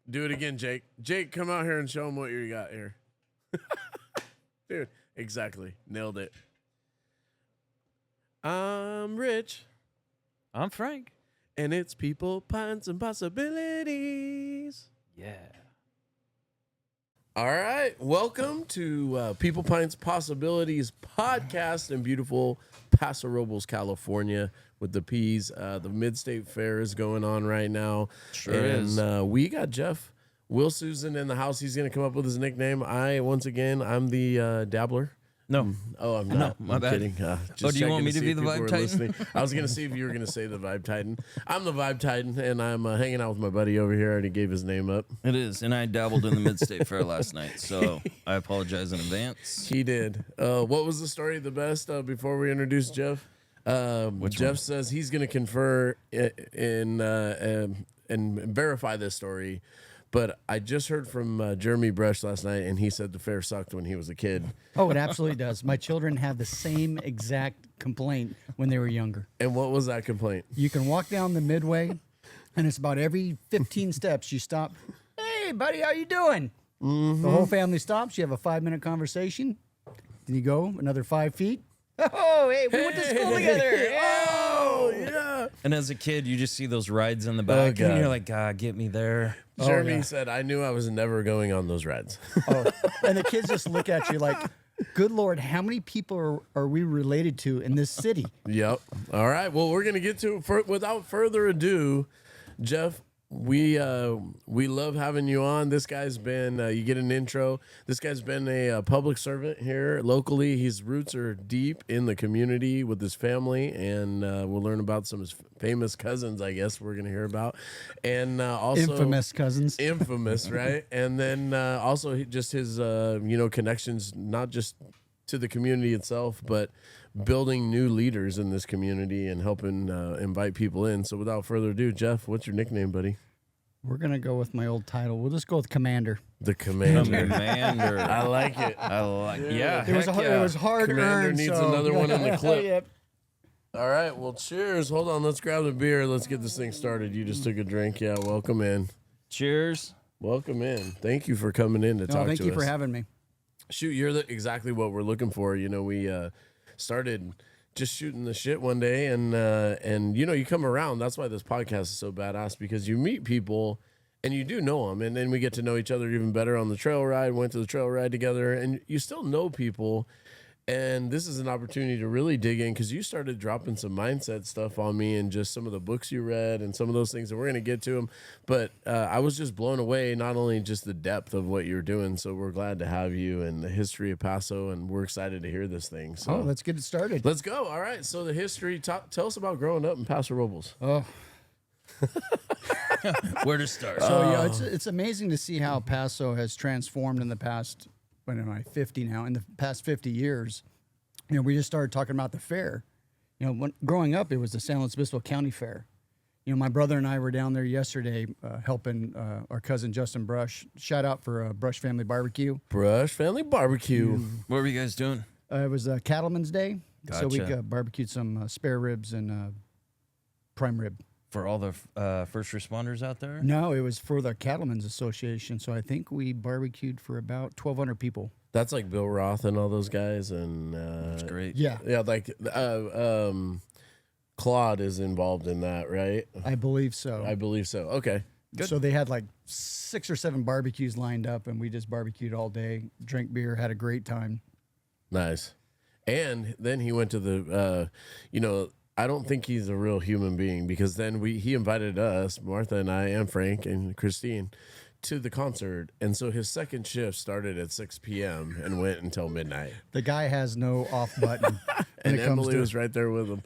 Do it again, Jake. Jake, come out here and show them what you got here. Dude, exactly. Nailed it. I'm Rich. I'm Frank. And it's People, Pints, and Possibilities. Yeah. All right. Welcome to People, Pints, Possibilities podcast in beautiful Paso Robles, California with the P's. The Mid-State Fair is going on right now. Sure is. And we got Jeff Wilshusen in the house. He's going to come up with his nickname. I'm the dabbler. No. Oh, I'm not. No, my I'm bad. kidding. Do you want me to be the Vibe Titan? Listening. I was going to see if you were going to say the Vibe Titan. I'm the Vibe Titan, and I'm hanging out with my buddy over here. I already gave his name up. It is, and I dabbled in the Mid-State Fair last night, so I apologize in advance. He did. What was the story the best before we introduce Jeff? Jeff says he's going to confer and verify this story. But I just heard from Jeremy Brush last night, and he said the fair sucked when he was a kid. Oh, it absolutely does. My children have the same exact complaint when they were younger. And what was that complaint? You can walk down the midway, and it's about every 15 steps you stop. Hey, buddy, how you doing? Mm-hmm. The whole family stops. You have a 5-minute conversation. Then you go another 5 feet. Oh, hey, we went to school together. Oh, yeah. And as a kid, you just see those rides in the back, and you're like, God, get me there. Jeremy said, I knew I was never going on those rides. And the kids just look at you like, good Lord, how many people are we related to in this city? Yep. All right. Well, we're going to get to it. Without further ado, Jeff, we love having you on. This guy's been, you get an intro. This guy's been a public servant here locally. His roots are deep in the community with his family, and we'll learn about some of his famous cousins, I guess we're going to hear about. And also infamous cousins. Infamous, right? And then also just his, connections, not just to the community itself, but building new leaders in this community and helping invite people in. So without further ado, Jeff, what's your nickname, buddy? We're going to go with my old title. We'll just go with Commander. The Commander. Commander. I like it. Yeah. It was hard Commander earned. needs So. another one in the clip. Yep. All right, well, cheers. Hold on, let's grab the beer. Let's get this thing started. You just took a drink. Yeah, welcome in. Cheers. Welcome in. Thank you for coming in to talk to us. Thank you for having me. Shoot, you're exactly what we're looking for. You know, we started just shooting the shit one day, and you come around. That's why this podcast is so badass, because you meet people and you do know them, and then we get to know each other even better on the trail ride. Went to the trail ride together, and you still know people. And this is an opportunity to really dig in, because you started dropping some mindset stuff on me and just some of the books you read and some of those things, and we're going to get to them. But I was just blown away, not only just the depth of what you're doing, so we're glad to have you, and the history of Paso, and we're excited to hear this thing. So let's get it started. Let's go. All right. So the history, tell us about growing up in Paso Robles. Oh. Where to start? So, it's amazing to see how Paso has transformed in the past, when am I, 50 now, in the past 50 years. We just started talking about the fair. When growing up, it was the San Luis Obispo County Fair. My brother and I were down there yesterday helping our cousin Justin Brush. Shout out for Brush Family Barbecue. Brush Family Barbecue. What were you guys doing? It was Cattleman's Day. Gotcha. So we barbecued some spare ribs and prime rib. For all the first responders out there? No, it was for the Cattlemen's Association. So I think we barbecued for about 1,200 people. That's like Bill Roth and all those guys, and that's great. Yeah, like Claude is involved in that, right? I believe so. Okay, good. So they had like 6 or 7 barbecues lined up, and we just barbecued all day, drank beer, had a great time. Nice. And then he went to the, I don't think he's a real human being, because then he invited us, Martha and I, and Frank and Christine, to the concert. And so his second shift started at 6 p.m. and went until midnight. The guy has no off button. And Emily was right there with him.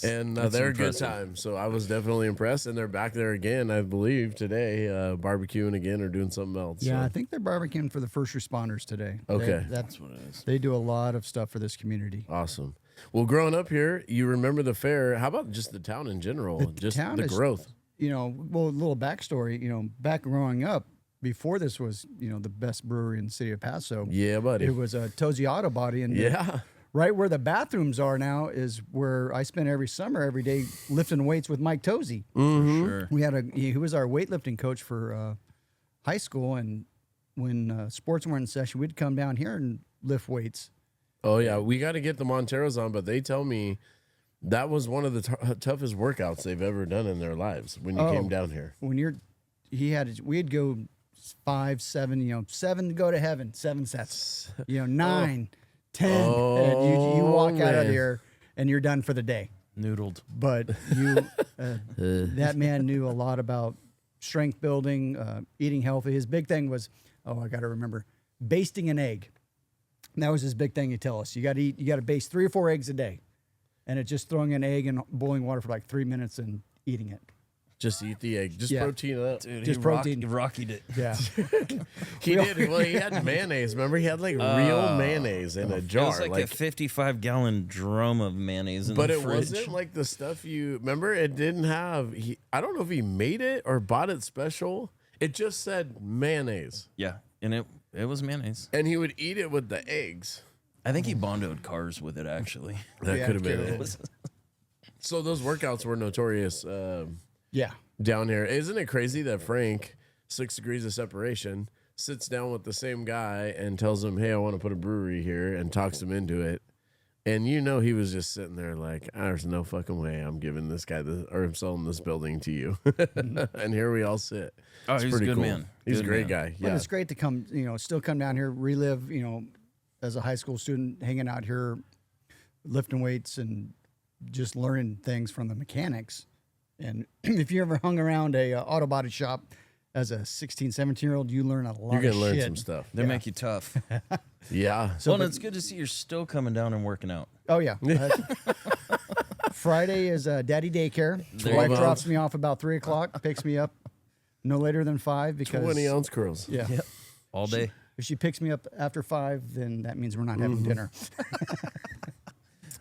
And they're a good impressive. time. So I was definitely impressed. And they're back there again, I believe, today, barbecuing again or doing something else. Yeah, so. I think they're barbecuing for the first responders today. Okay. That's what it is. They do a lot of stuff for this community. Awesome. Well, growing up here, you remember the fair. How about just the town in general? The growth. A little backstory. Back growing up, before this was, the best brewery in the city of Paso. Yeah, buddy. It was a Tozy Auto Body. And right where the bathrooms are now is where I spent every summer, every day, lifting weights with Mike Tozy. Mm-hmm. Sure. We had he was our weightlifting coach for high school, and when sports weren't in session, we'd come down here and lift weights. Oh yeah, we got to get the Monteros on, but they tell me that was one of the toughest workouts they've ever done in their lives when you came down here. When we'd go 5, 7, 7 to go to heaven, 7 sets, 9, 10, and you walk out of here and you're done for the day. Noodled. But that man knew a lot about strength building, eating healthy. His big thing was, I got to remember, basting an egg. And that was his big thing. He'd tell us, you got to baste 3 or 4 eggs a day, and it's just throwing an egg in boiling water for like 3 minutes and eating it. Just eat the egg. Just protein it up. Dude, just protein. Rockied it. Yeah. He did. Well, he had mayonnaise. Remember, he had like real mayonnaise in a jar. It was like a 55-gallon drum of mayonnaise in the fridge. But it wasn't like the stuff you remember. It didn't have. I don't know if he made it or bought it special. It just said mayonnaise. Yeah, and it was mayonnaise. And he would eat it with the eggs. I think he bondoed cars with it, actually. That could have been it. So those workouts were notorious. Yeah. Down here. Isn't it crazy that Frank, 6 degrees of separation, sits down with the same guy and tells him, hey, I want to put a brewery here, and talks him into it. And he was just sitting there like, there's no fucking way I'm giving this guy or I'm selling this building to you. And here we all sit. Oh, it's he's a pretty good cool. man. He's Good a great man. guy. But Yeah. it's great to come, still come down here, relive, as a high school student, hanging out here, lifting weights and just learning things from the mechanics. And if you ever hung around a auto body shop as a 16, 17-year-old, you learn a lot You're of going to learn shit. some stuff. They make you tough. Yeah. And it's good to see you're still coming down and working out. Oh, yeah. Friday is daddy daycare. The wife drops me off about 3 o'clock, picks me up no later than 5 because 20-ounce curls. Yeah. Yep. All day. If she picks me up after 5, then that means we're not having dinner.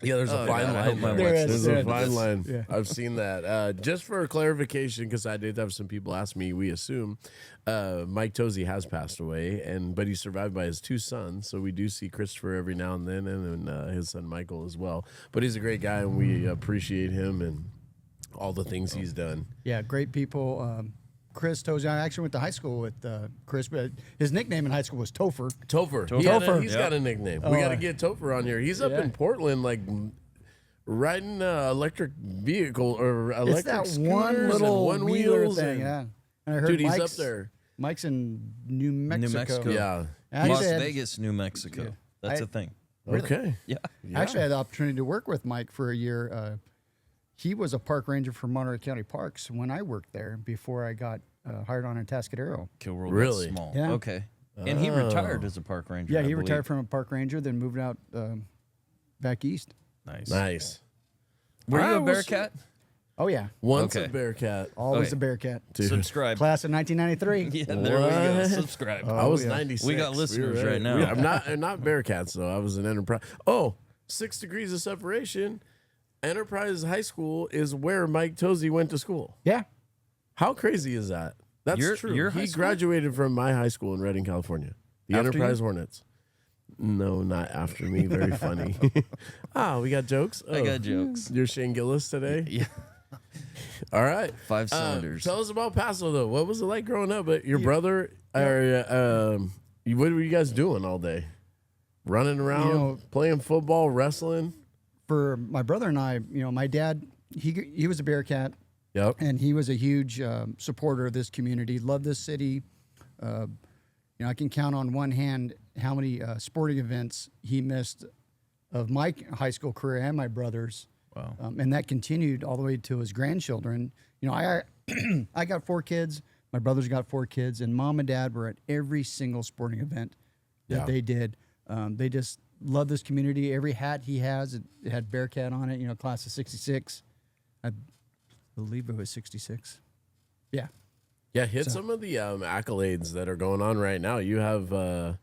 Yeah, there's a fine God, I hope line. my There. wife There's listens a to fine this. line. Yeah. I've seen that. Just for clarification, because I did have some people ask me, we assume Mike Tozy has passed away, but he's survived by his 2 sons. So we do see Christopher every now and then, and his son Michael as well. But he's a great guy, and we appreciate him and all the things he's done. Yeah, great people. Chris Tozy, I actually went to high school with Chris, but his nickname in high school was Topher. Topher. Topher. He's got a nickname. We got to get Topher on here. He's up in Portland, like riding electric vehicle or electric It's that scooters one little and one wheeler wheels. thing, And, yeah. And I heard dude, he's Mike's, up there. Mike's in New Mexico. Mexico. Yeah. And Las I had- Vegas, New Mexico. Yeah. That's I- a thing. Okay. Yeah. I actually had the opportunity to work with Mike for a year. He was a park ranger for Monterey County Parks when I worked there before I got hired on Atascadero. Kilroy. Really? Small. Yeah. Okay. And he retired as a park ranger. Yeah, I he believe. retired from a park ranger, then moved out back east. Nice. Nice. Were you I a was- Bearcat? Oh, yeah. Once a Okay. Bearcat. Always Okay. a Bearcat. Dude. Subscribe. Class of 1993. Yeah, there we go. What? Subscribe. I was yeah. 96. We got listeners were right now. I'm not Bearcats though. I was an Enterprise. Oh, 6 degrees of separation. Enterprise High School is where Mike Tozy went to school. Yeah. How crazy is that? That's true. your high He school? graduated from my high school in Redding, California. The After Enterprise you? Hornets. No, not after me. Very funny. We got jokes. I got jokes. You're Shane Gillis today? Yeah. All right. 5 cylinders. Tell us about Paso, though. What was it like growing up? But your brother, what were you guys doing all day? Running around, playing football, wrestling? For my brother and I, my dad, he was a Bearcat. Yep. And he was a huge supporter of this community, loved this city. I can count on one hand how many sporting events he missed of my high school career and my brother's. Wow. And that continued all the way to his grandchildren. I got 4 kids. My brother's got 4 kids. And mom and dad were at every single sporting event that they did. They just love this community. Every hat he has, it had Bearcat on it, class of 66. I believe it was 66. Yeah. Yeah, hit some of the accolades that are going on right now. You have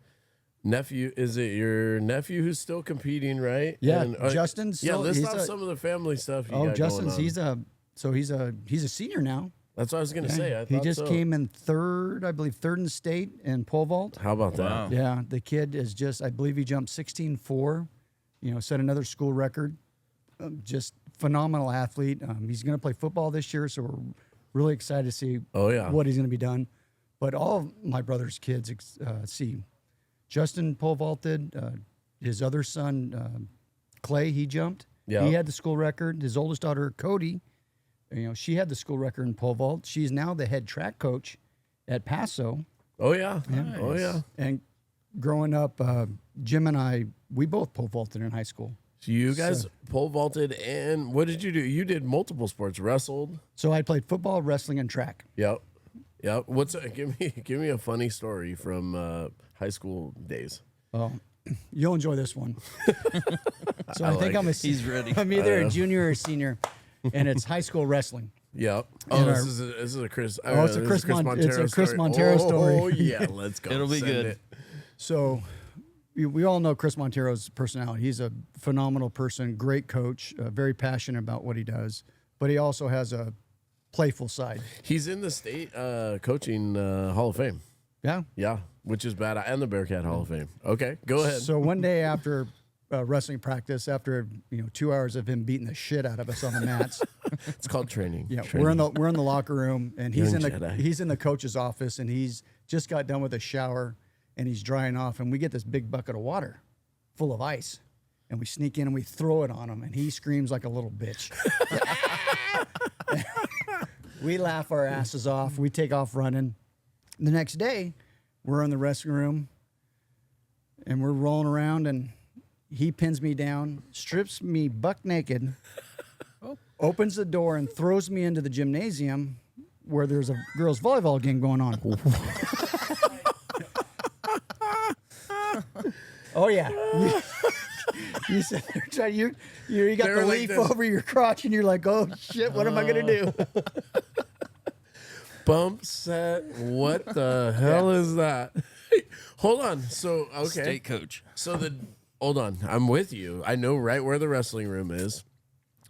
nephew. Is it your nephew who's still competing, right? Yeah, And, Justin's Yeah, still- list he's off a- some of the family stuff you Oh, got Justin's going on. he's a senior now. That's what I was going to say. I He thought just so. came in third, I believe, third in state in pole vault. How about that? Wow. Yeah, the kid is just, I believe he jumped 16.4, set another school record. Just phenomenal athlete. He's going to play football this year, so we're really excited to see Oh, yeah. what he's going to be done. But all of my brother's kids, Justin pole vaulted. His other son, Clay, he jumped. Yeah. He had the school record. His oldest daughter, Cody, she had the school record in pole vault. She's now the head track coach at Paso. Oh yeah. Nice. Oh yeah. And growing up, Jim and I, we both pole vaulted in high school. So you guys pole vaulted, and what did you do? You did multiple sports, wrestled. So I played football, wrestling, and track. Yep. Yep. Give me a funny story from high school days. Oh, you'll enjoy this one. So I think He's ready. I'm either a junior or a senior, and it's high school wrestling. Yep. In Oh, our- this is a Chris. it's a Chris Montero story. Oh yeah, let's go. It'll be Send good. it. So we all know Chris Montero's personality. He's a phenomenal person, great coach, very passionate about what he does, but he also has a playful side. He's in the state coaching Hall of Fame. Yeah. Yeah, which is bad, and the Bearcat Hall of Fame. Okay, go ahead. So one day after wrestling practice, after 2 hours of him beating the shit out of us on the mats, It's called training. yeah, Training. we're in the locker room, and he's Young in Jedi. he's in the coach's office, and he's just got done with a shower, and he's drying off, and we get this big bucket of water full of ice, and we sneak in and we throw it on him, and he screams like a little bitch. We laugh our asses off. We take off running. The next day, we're in the restroom room, and we're rolling around, and he pins me down, strips me buck naked, opens the door, and throws me into the gymnasium where there's a girls' volleyball game going on. Oh, yeah. You sit there, you got They the were like leaf this. over your crotch, and you're like, oh, shit, what am I going to do? Bump set. What the hell is that? Hold on. So okay. State coach. So hold on. I'm with you. I know right where the wrestling room is.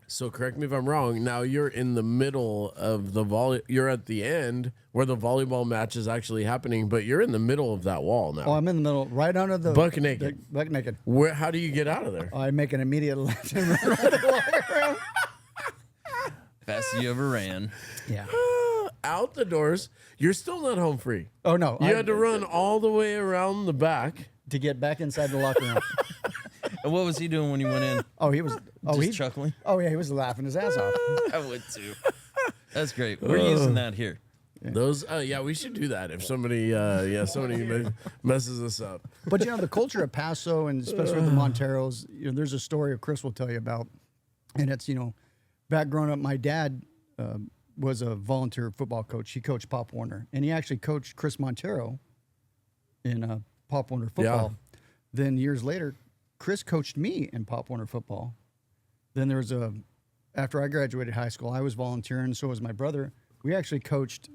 So correct me if I'm wrong. Now you're in the middle of the You're at the end where the volleyball match is actually happening, but you're in the middle of that wall now. Oh, I'm in the middle, right under the Buck naked. Buck naked. Where? How do you get out of there? I make an immediate left and run around the locker room. Fastest you ever ran. Yeah. Out the doors. You're still not home free. Oh no! You had to run all the way around the back. to get back inside the locker room. And what was he doing when you went in? Oh, he was. Oh, Just he chuckling? Oh yeah, he was laughing his ass off. I would too. That's great. We're using that here. Those, yeah, we should do that if somebody, messes us up. But the culture of Paso, and especially with the Monteros, there's a story Chris will tell you about, and it's back growing up, my dad was a volunteer football coach. He coached Pop Warner, and he actually coached Chris Montero in Pop Warner football. Yeah. Then years later, Chris coached me in Pop Warner football. Then there was after I graduated high school, I was volunteering. So was my brother. We actually coached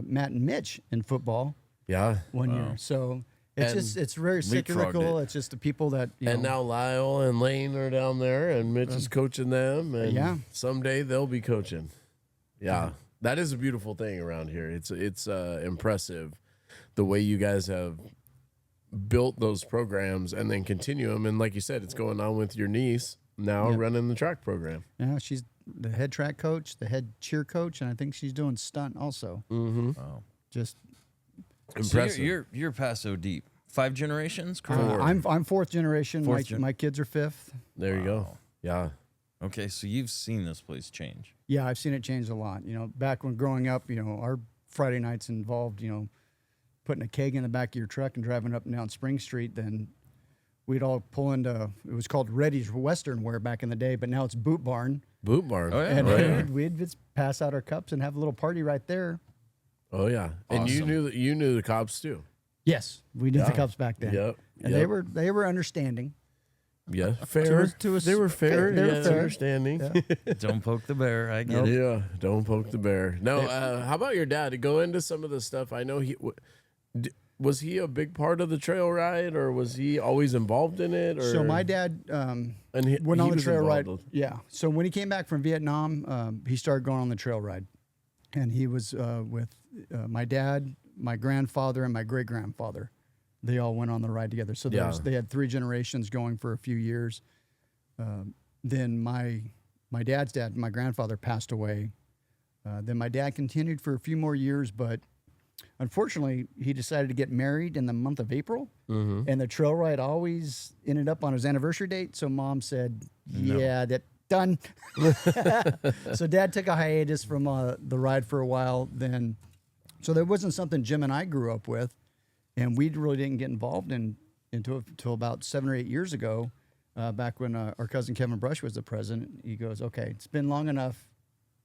Matt and Mitch in football. Yeah. One year. So it's very cyclical. it. It's just the people that And now Lyle and Lane are down there, and Mitch is coaching them. And Yeah. someday they'll be coaching. Yeah. That is a beautiful thing around here. It's impressive the way you guys have built those programs and then continue them. And like you said, it's going on with your niece now running the track program. Yeah, she's the head track coach, the head cheer coach, and I think she's doing stunt also. Mm-hmm. Wow. Just Impressive. So you're Paso deep. 5 generations? Correct? I'm fourth generation. My kids are fifth. There you go. Yeah. Okay, so you've seen this place change. Yeah, I've seen it change a lot. Back when growing up, our Friday nights involved, putting a keg in the back of your truck and driving up and down Spring Street. Then we'd all pull into, it was called Reddy's Western Wear back in the day, but now it's Boot Barn. Boot barn. Oh, yeah. And Right. we'd just pass out our cups and have a little party right there. Oh yeah. And you Awesome. knew the cops too. Yes, we knew the Yeah. cups back then. Yep. And Yep. they were understanding. Yeah. Fair. They were fair. They were yeah, fair. Understanding. Don't poke the bear. I get it. Yeah, don't poke the bear. No, how about your dad? To go into some of the stuff, I know was he a big part of the trail ride, or was he always involved in it? Or? So my dad and went on the was trail ride. involved. Yeah. So when he came back from Vietnam, he started going on the trail ride, and he was with my dad, my grandfather, and my great grandfather. They all went on the ride together. So they had 3 generations going for a few years. Then my dad's dad, my grandfather, passed away. Then my dad continued for a few more years, but Unfortunately, he decided to get married in the month of April, and the trail ride always ended up on his anniversary date. So Mom said, "Yeah, that done." So Dad took a hiatus from the ride for a while. Then, so there wasn't something Jim and I grew up with, and we really didn't get involved until about 7 or 8 years ago, back when our cousin Kevin Brush was the president. He goes, "Okay, it's been long enough.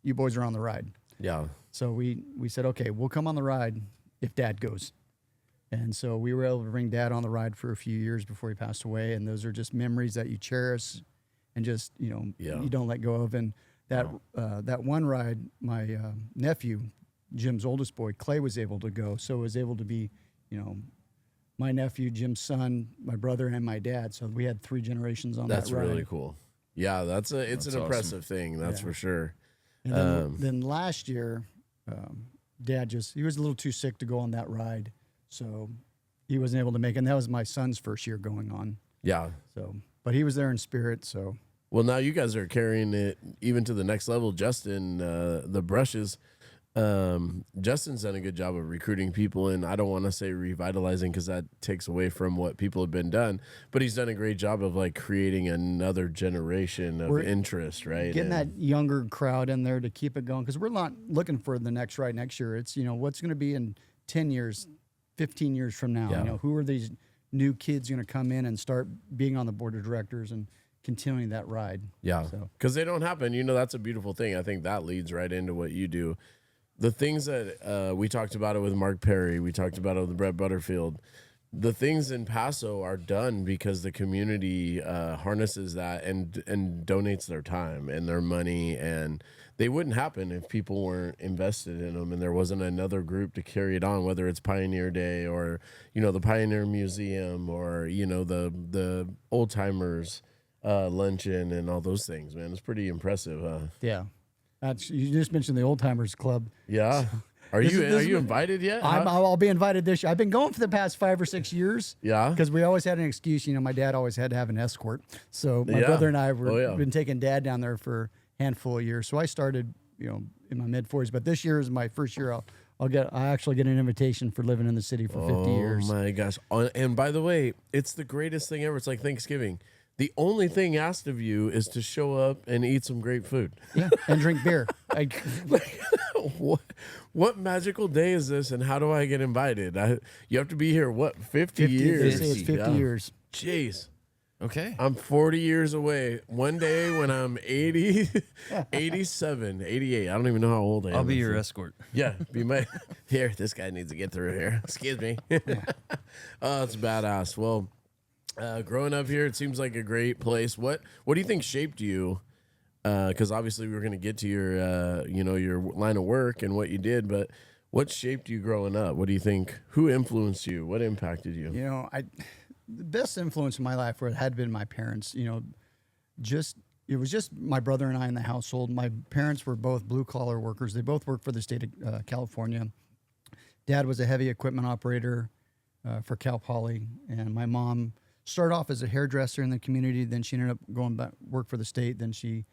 You boys are on the ride." Yeah. So we said, "Okay, we'll come on the ride if Dad goes." And so we were able to bring Dad on the ride for a few years before he passed away. And those are just memories that you cherish and just, you don't let go of. And that one ride, my nephew, Jim's oldest boy, Clay, was able to go. So it was able to be, my nephew, Jim's son, my brother, and my dad. So we had 3 generations on that ride. That's really cool. Yeah, it's an awesome. impressive thing. That's for sure. And then last year, Dad he was a little too sick to go on that ride. So he wasn't able to make it. And that was my son's first year going on. Yeah. So, but he was there in spirit. So, well, now you guys are carrying it even to the next level. Justin, the brushes, Justin's done a good job of recruiting people, and I don't want to say revitalizing because that takes away from what people have been done, but he's done a great job of like creating another generation of interest, right? Getting that younger crowd in there to keep it going, because we're not looking for the next ride next year. It's, what's going to be in 10 years, 15 years from now. Yeah. Who are these new kids going to come in and start being on the board of directors and continuing that ride? Yeah, because they don't happen. That's a beautiful thing. I think that leads right into what you do. The things that we talked about it with Mark Perry, we talked about it with Brett Butterfield. The things in Paso are done because the community harnesses that and donates their time and their money, and they wouldn't happen if people weren't invested in them and there wasn't another group to carry it on, whether it's Pioneer Day or the Pioneer Museum or the Old Timers luncheon and all those things. Man, it's pretty impressive, huh? Yeah. You just mentioned the Old Timers Club. Yeah. Are you invited yet? I'll be invited this year. I've been going for the past 5 or 6 years. Yeah. Because we always had an excuse. My dad always had to have an escort. So my brother and I been taking Dad down there for a handful of years. So I started, in my mid-40s. But this year is my first year. I actually get an invitation for living in the city for 50 years. Oh my gosh. And by the way, it's the greatest thing ever. It's like Thanksgiving. The only thing asked of you is to show up and eat some great food. Yeah, and drink beer. What magical day is this, and how do I get invited? You have to be here, 50 years? It's 50 years. Jeez. Okay. I'm 40 years away. One day when I'm 80, 87, 88. I don't even know how old I am. I'll be your escort. Yeah, be my... Here, this guy needs to get through here. Excuse me. Oh, it's badass. Well... growing up here, it seems like a great place. What do you think shaped you? Because obviously we were going to get to your your line of work and what you did, but what shaped you growing up? What do you think? Who influenced you? What impacted you? The best influence in my life had been my parents. It was just my brother and I in the household. My parents were both blue collar workers. They both worked for the state of California. Dad was a heavy equipment operator for Cal Poly, and my mom started off as a hairdresser in the community. Then she ended up going back work for the state. Then she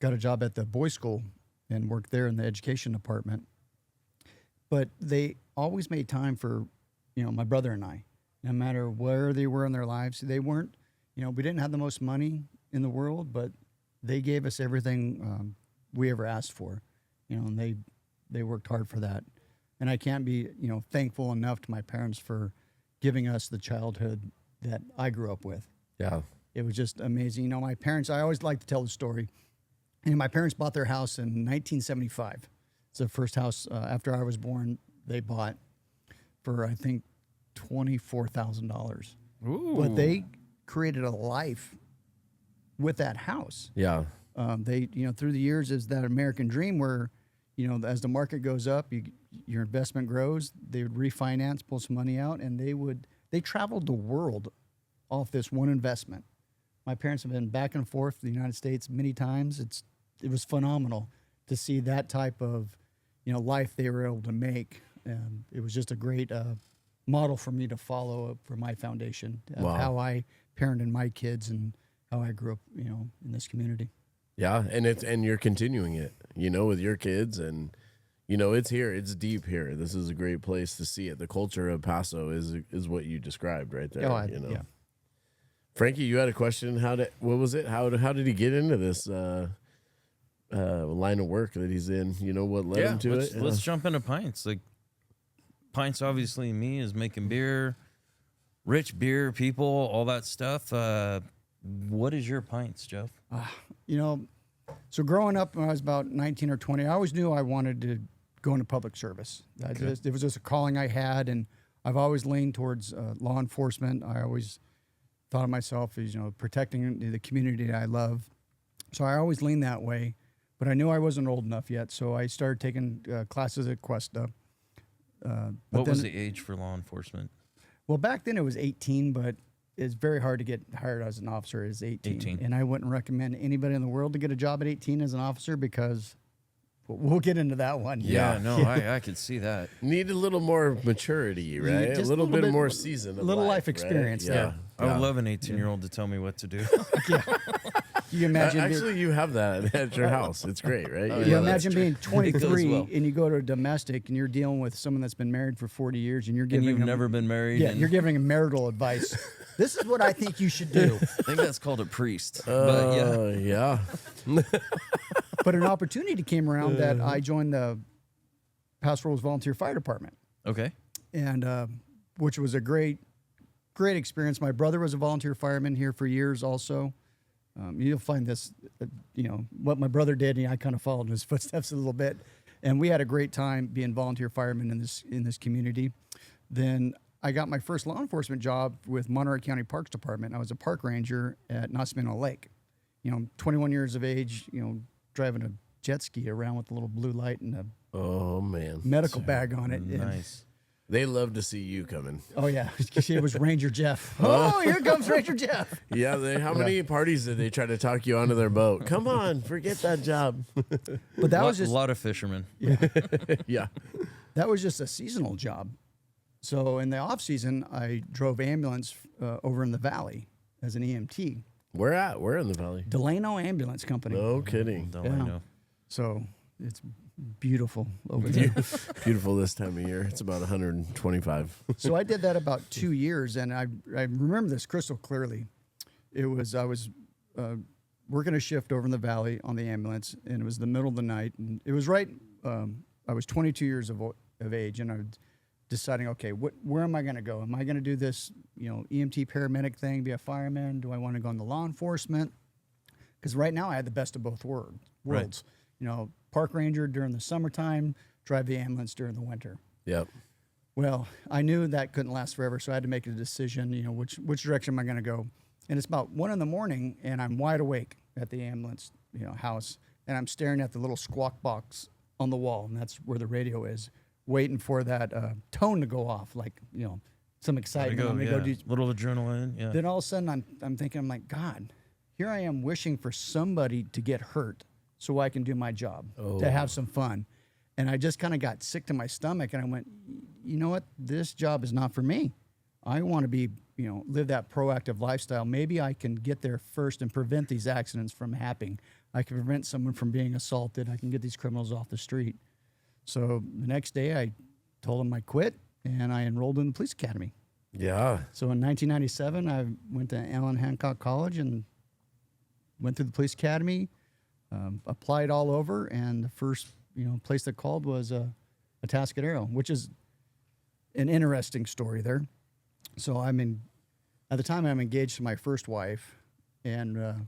got a job at the boys' school and worked there in the education department. But they always made time for, my brother and I, no matter where they were in their lives. They weren't, we didn't have the most money in the world, but they gave us everything we ever asked for, and they worked hard for that. And I can't be, thankful enough to my parents for giving us the childhood that I grew up with. Yeah. It was just amazing. My parents, I always like to tell the story. My parents bought their house in 1975. It's the first house after I was born they bought for, I think, $24,000. But they created a life with that house. Yeah. They, through the years is that American dream where, as the market goes up, your investment grows, they would refinance, pull some money out, and they traveled the world off this one investment. My parents have been back and forth to the United States many times. It was phenomenal to see that type of, life they were able to make. And it was just a great model for me to follow for my foundation of how I parented my kids and how I grew up, in this community. Yeah, and you're continuing it, with your kids, and you know, it's here. It's deep here. This is a great place to see it. The culture of Paso is what you described right there. Oh, you know, yeah. Frankie, you had a question. What was it? How did he get into this line of work that he's in? You know, what led him to it? Let's jump into Pints. Like, Pints, obviously, me is making beer, rich beer people, all that stuff. What is your Pints, Jeff? You know, so growing up when I was about 19 or 20, I always knew I wanted to go into public service. It was just a calling I had, and I've always leaned towards law enforcement. I always thought of myself as, you know, protecting the community I love. So I always leaned that way, but I knew I wasn't old enough yet, so I started taking classes at Cuesta. What was the age for law enforcement? Well, back then it was 18, but it's very hard to get hired as an officer as 18. And I wouldn't recommend anybody in the world to get a job at 18 as an officer because we'll get into that one. Yeah, no, I could see that. Need a little more maturity, right? Just a little bit more season, a little life right? experience there. I would love an 18-year-old to tell me what to do. You imagine Actually, you have that at your house. It's great, right? you imagine being 23 well. and you go to a domestic and you're dealing with someone that's been married for 40 years and you're And giving you've them, never been married. yeah, and you're giving them marital advice. This is what I think you should do. I think that's called a priest. But yeah. Yeah. But an opportunity came around that I joined the Paso Robles Volunteer Fire Department, Okay. and which was a great experience. My brother was a volunteer fireman here for years also. You'll find this, you know, what my brother did, and I kind of followed in his footsteps a little bit. And we had a great time being volunteer firemen in this community. Then I got my first law enforcement job with Monterey County Parks Department. I was a park ranger at Nacimiento Lake. You know, 21 years of age, you know, driving a jet ski around with a little blue light and a Oh man. medical bag on it. And, Nice. They love to see you coming. oh, yeah. It was Ranger Jeff. Oh, here comes Ranger Jeff. Yeah. How many parties did they try to talk you onto their boat? Come on, forget that job. But that was A just lot of fishermen. Yeah. that was just a seasonal job. So in the off season, I drove ambulance over in the valley as an EMT. Where at? Where in the valley? Delano Ambulance Company. No kidding. Don't Yeah. I know? So it's beautiful over there. Beautiful this time of year. It's about 125. So I did that about 2 years, and I remember this crystal clearly. I was working a shift over in the valley on the ambulance, and it was the middle of the night, and it was right. I was 22 years of age, and I was deciding, okay, where am I going to go? Am I going to do this, you know, EMT paramedic thing, be a fireman? Do I want to go into law enforcement? Because right now I had the best of both worlds. Right. You know, park ranger during the summertime, drive the ambulance during the winter. Yep. Well, I knew that couldn't last forever, so I had to make a decision, you know, which direction am I going to go? And it's about 1 a.m, and I'm wide awake at the ambulance, you know, house, and I'm staring at the little squawk box on the wall, and that's where the radio is, waiting for that tone to go off, like, you know, some excitement. I'm gonna go do. Little adrenaline. Yeah. Then all of a sudden, I'm thinking, I'm like, God, here I am wishing for somebody to get hurt so I can do my job, to have some fun. And I just kind of got sick to my stomach, and I went, you know what? This job is not for me. I want to be, you know, live that proactive lifestyle. Maybe I can get there first and prevent these accidents from happening. I can prevent someone from being assaulted. I can get these criminals off the street. So the next day, I told them I quit, and I enrolled in the police academy. Yeah. So in 1997, I went to Allen Hancock College and went through the police academy, applied all over, and the first, you know, place that called was Atascadero, which is an interesting story there. So at the time I'm engaged to my first wife, and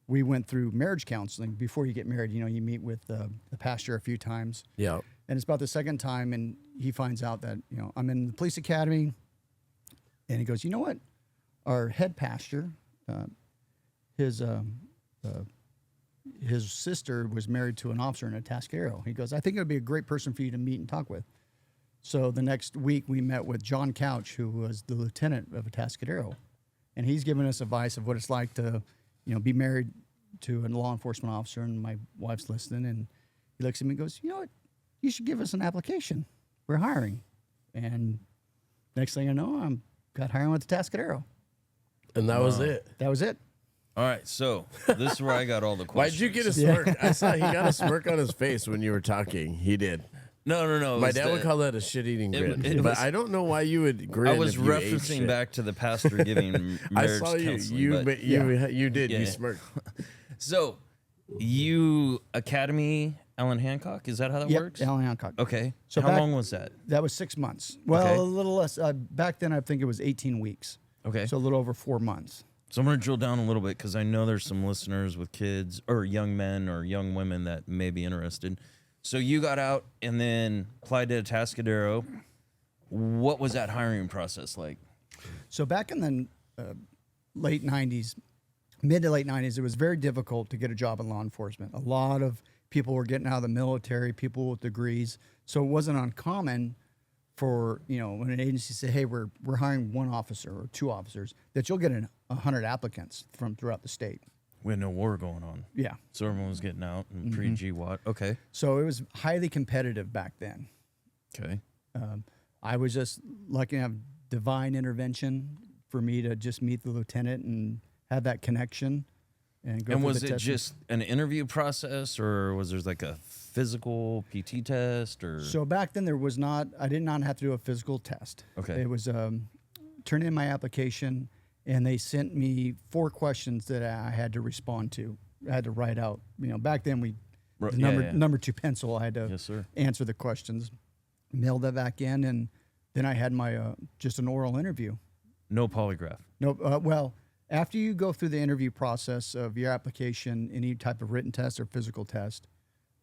we went through marriage counseling. Before you get married, you know, you meet with the pastor a few times. Yeah. And it's about the second time, and he finds out that, you know, I'm in the police academy, and he goes, you know what? Our head pastor, his sister was married to an officer in Atascadero. He goes, I think it would be a great person for you to meet and talk with. So the next week we met with John Couch, who was the lieutenant of Atascadero, and he's given us advice of what it's like to, you know, be married to a law enforcement officer, and my wife's listening, and he looks at me and goes, you know what? You should give us an application. We're hiring. And next thing I know, I got hired with Atascadero. And that was it. That was it. All right, so this is where I got all the questions. Why'd you get a smirk? I saw he got a smirk on his face when you were talking. He did. No. My dad would call that a shit-eating grin. it But was- I don't know why you would grin. I was if you ate referencing shit. back to the pastor giving I marriage saw you. counseling. You but- you did. Yeah. You smirked. So, you Academy Alan Hancock? Is that how that Yep, works? Alan Hancock. Okay. So How back- long was that? That was 6 months. Well, Okay. a little less. Back then, I think it was 18 weeks. Okay. So a little over 4 months. So I'm going to drill down a little bit because I know there's some listeners with kids or young men or young women that may be interested. So you got out and then applied to Atascadero. What was that hiring process like? So back in the late 90s, mid to late 90s, it was very difficult to get a job in law enforcement. A lot of people were getting out of the military, people with degrees. So it wasn't uncommon for, when an agency said, hey, we're hiring one officer or two officers, that you'll get 100 applicants from throughout the state. We had no war going on. Yeah. So everyone was getting out and pre-GWAT. Okay. So it was highly competitive back then. Okay. I was just lucky to have divine intervention for me to just meet the lieutenant and have that connection. And go And through was the it testing. just an interview process or was there like a physical PT test or? So back then I did not have to do a physical test. Okay. It was turn in my application and they sent me 4 questions that I had to respond to. I had to write out. Back then the number 2 pencil, I had to Yes, sir. answer the questions, mailed that back in, and then I had my just an oral interview. No polygraph. No, well, after you go through the interview process of your application, any type of written test or physical test,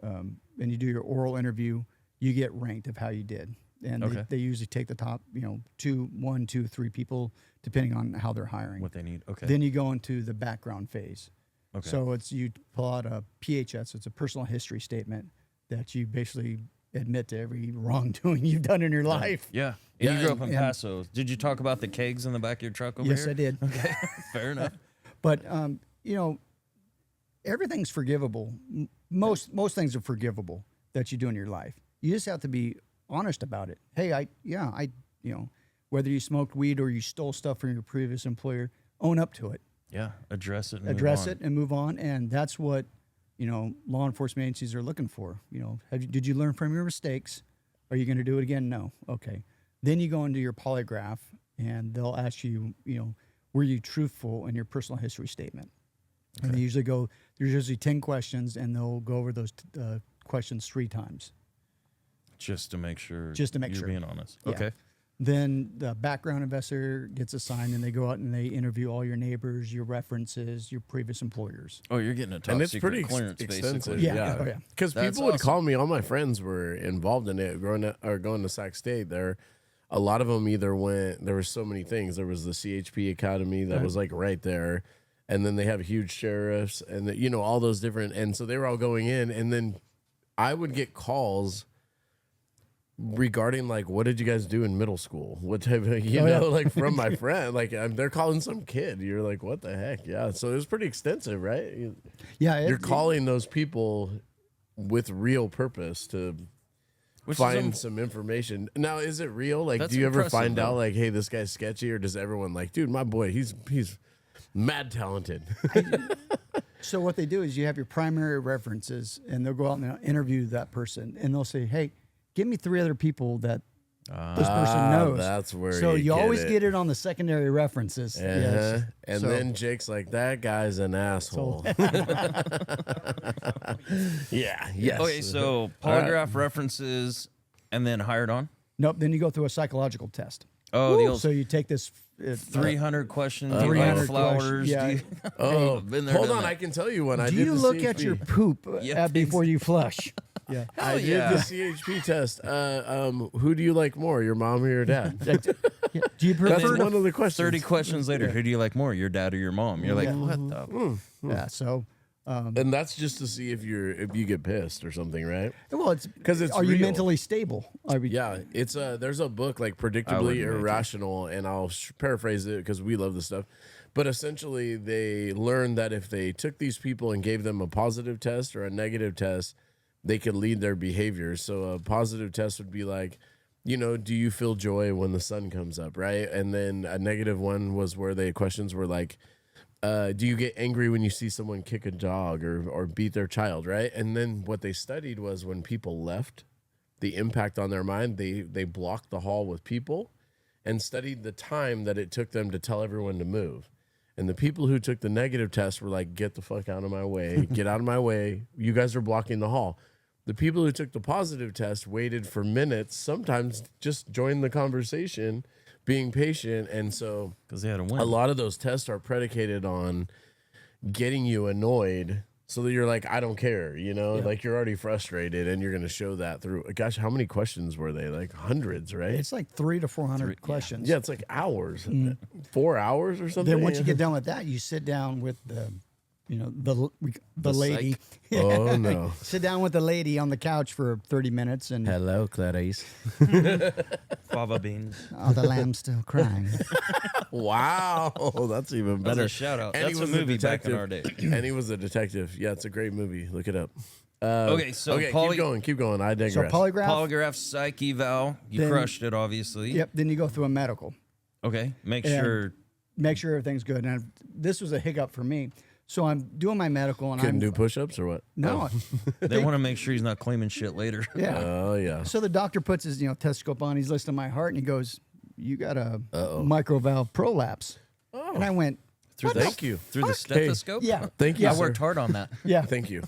and you do your oral interview, you get ranked of how you did. And Okay. they usually take the top, 1, 2, 3 people, depending on how they're hiring. What they need. Okay. Then you go into the background phase. Okay. So you pull out a PHS, it's a personal history statement that you basically admit to every wrongdoing you've done in your life. Yeah. And Yeah, you grew up in and- Paso. Did you talk about the kegs in the back of your truck over Yes, here? I did. Okay. Fair enough. But everything's forgivable. Most things are forgivable that you do in your life. You just have to be honest about it. Hey, whether you smoked weed or you stole stuff from your previous employer, own up to it. Yeah. Address it. And Address move it and move on. And that's what law enforcement agencies are looking for. Did you learn from your mistakes? Are you going to do it again? No. Okay. Then you go into your polygraph, and they'll ask you, were you truthful in your personal history statement? Okay. And there's usually 10 questions, and they'll go over those questions 3 times. Just to make sure. Just to make you're sure. being honest. Yeah. Okay. Then the background investigator gets assigned, and they go out and they interview all your neighbors, your references, your previous employers. Oh, you're getting a top And it's secret pretty clearance, extensive. basically. Yeah. Oh, yeah. Because That's people would awesome. call me. All my friends were involved in it, going to Sac State. A lot of them either went. There were so many things. There was the CHP Academy that was like right there, and then they have huge sheriffs, and all those different. And so they were all going in, and then I would get calls regarding like, what did you guys do in middle school? What type of, like from my friend, like they're calling some kid. You're like, what the heck? Yeah. So it was pretty extensive, right? Yeah. You're calling those people with real purpose to Which find is some information. Now, is it real? Like, That's do you ever impressive, find out though. like, hey, this guy's sketchy, or does everyone like, dude, my boy, he's mad talented? So what they do is you have your primary references, and they'll go out and they'll interview that person, and they'll say, "Hey, give me 3 other people that this person knows." That's where. So you get always it. get it on the secondary references. Uh-huh. Yes. And So- then Jake's like, that guy's an asshole. Yeah. Yes. Okay, so polygraph references and then hired on? Nope. Then you go through a psychological test. Oh, the old So you take this 300 questions. Do you 300 like flowers? questions, yeah. Do you, Oh, been there, hold done on. that. I can tell you one. I Do did you the look at CHP. your poop Yeah, before you flush? Yeah. I did yeah. the CHP test. Who do you like more, your mom or your dad? Yeah. Do you That's prefer one to? of the questions. 30 questions later, who do you like more, your dad or your mom? You're like, Yeah. what the? Yeah. So, And that's just to see if you get pissed or something, right? well, it's 'Cause it's Are you real. mentally stable? Yeah, it's there's a book like Predictably wouldn't make it. Irrational, and I'll paraphrase it because we love this stuff. But essentially, they learned that if they took these people and gave them a positive test or a negative test, they could lead their behaviors. So a positive test would be like, do you feel joy when the sun comes up, right? And then a negative one was where the questions were like, do you get angry when you see someone kick a dog or beat their child, right? And then what they studied was when people left, the impact on their mind, they blocked the hall with people and studied the time that it took them to tell everyone to move. And the people who took the negative test were like, get the fuck out of my way. Get out of my way. You guys are blocking the hall. The people who took the positive test waited for minutes, sometimes just joined the conversation, being patient. And so because they had to win. a lot of those tests are predicated on getting you annoyed so that you're like, I don't care, you know, like you're already frustrated and you're going to show that through. Gosh, how many questions were they? Like hundreds, right? It's like 300 to 400 questions. Yeah, it's like hours, 4 hours or something. Then once you get done with that, you sit down with the lady. Oh no! Sit down with the lady on the couch for 30 minutes and Hello, Clarice. Fava beans. oh, the lamb's still crying. Wow, that's even That's better. a shout out. And That's he a was movie back in detective. our day. And he was a detective. Yeah, it's a great movie. Look it up. Okay, so keep going. I So digress. polygraph. psych eval. You Then- crushed it, obviously. Yep. Then you go through a medical. Okay, make And sure. Make sure everything's good. And this was a hiccup for me. So I'm doing my medical and Couldn't I'm do push-ups or what? no. They want to make sure he's not claiming shit later. Yeah. Oh yeah. So the doctor puts his stethoscope on. He's listening to my heart and he goes, "You got a microvalve prolapse." And I went, Thank you. Through the stethoscope. "Yeah, Thank you. I sir. worked hard on that. yeah." Thank you.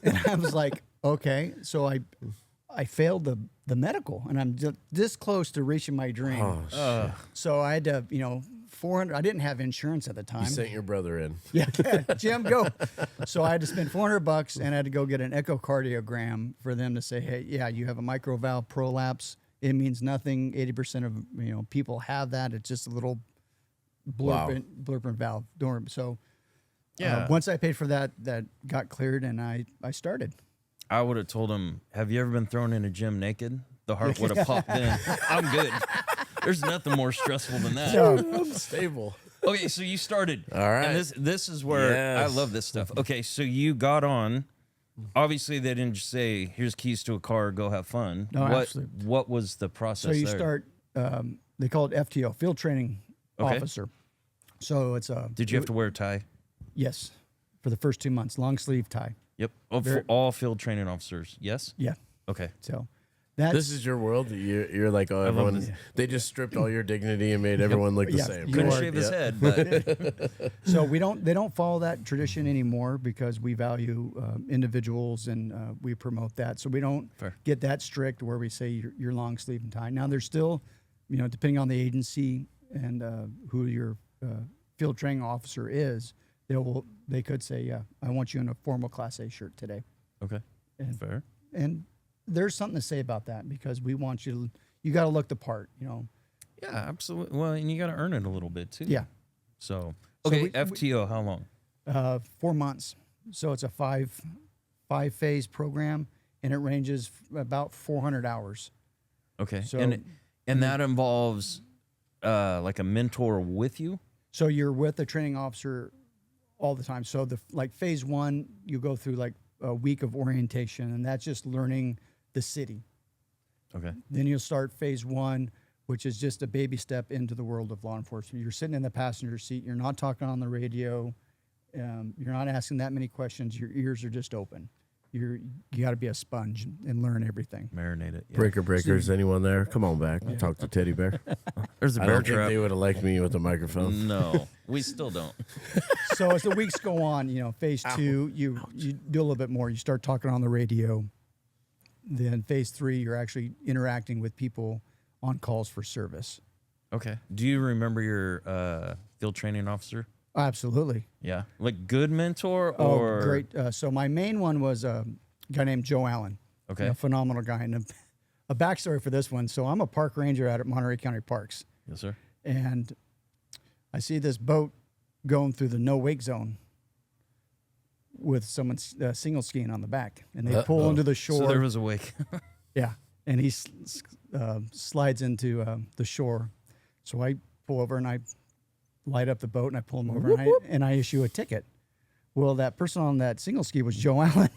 And I was like, "Okay." So I failed the medical, and I'm just this close to reaching my dream. Oh, So I had to, 400. I didn't have insurance at the time. you sent your brother in. Yeah, Jim, go. So I had to spend $400 and I had to go get an echocardiogram for them to say, hey, yeah, you have a microvalve prolapse. It means nothing. 80% of people have that. It's just a little blurping valve. So once I paid for that, that got cleared and I started. I would have told him, have you ever been thrown in a gym naked? The heart would have popped in. I'm good. There's nothing more stressful than that. I'm stable. Okay, so you started. All right. And this is where Yes. I love this stuff. Okay, so you got on. Obviously, they didn't just say, here's keys to a car, go have fun. No, absolutely. What was the process So you there? start, they call it FTO, Field Training Okay. Officer. So it's a. Did you have to wear a tie? Yes, for the first 2 months, long sleeve tie. Yep. Oh, for all field training officers, yes? Yeah. Okay. So that's. This is your world. You're like, oh, everyone. this. They just stripped all your dignity and made everyone look the Yeah, same. you Couldn't are- shave his head, but So they don't follow that tradition anymore because we value individuals and we promote that. So we don't Fair. get that strict where we say your long sleeve and tie. Now there's still, depending on the agency and who your field training officer is, they could say, yeah, I want you in a formal Class A shirt today. okay. And, Fair. and there's something to say about that because we want you got to look the part, Yeah, absolutely. Well, and you got to earn it a little bit too. Yeah. So, So okay, we- FTO, how long? 4 months. So it's a five phase program, and it ranges about 400 hours. Okay. So- and that involves like a mentor with you? So you're with a training officer all the time. So phase one, you go through like a week of orientation, and that's just learning the city. Okay. Then you'll start phase one, which is just a baby step into the world of law enforcement. You're sitting in the passenger seat. You're not talking on the radio. You're not asking that many questions. Your ears are just open. You got to be a sponge and learn everything. Marinate it. Yeah. Breakers, anyone there? Come on back. Talk to Teddy Bear. There's a I bear don't think trap. they would have liked me with a microphone. No, we still don't. So as the weeks go on, phase two, you do a little bit more. You start talking on the radio. Then phase three, you're actually interacting with people on calls for service. Okay. Do you remember your field training officer? Absolutely. Yeah. Like good mentor Oh, or great. So my main one was a guy named Joe Allen. Okay. A phenomenal guy. And a backstory for this one. So I'm a park ranger out at Monterey County Parks. Yes, sir. And I see this boat going through the no wake zone with someone single skiing on the back. And they pull into the shore. So there was a wake. Yeah. And he slides into the shore. So I pull over and I light up the boat and I pull him over and I issue a ticket. Well, that person on that single ski was Joe Allen.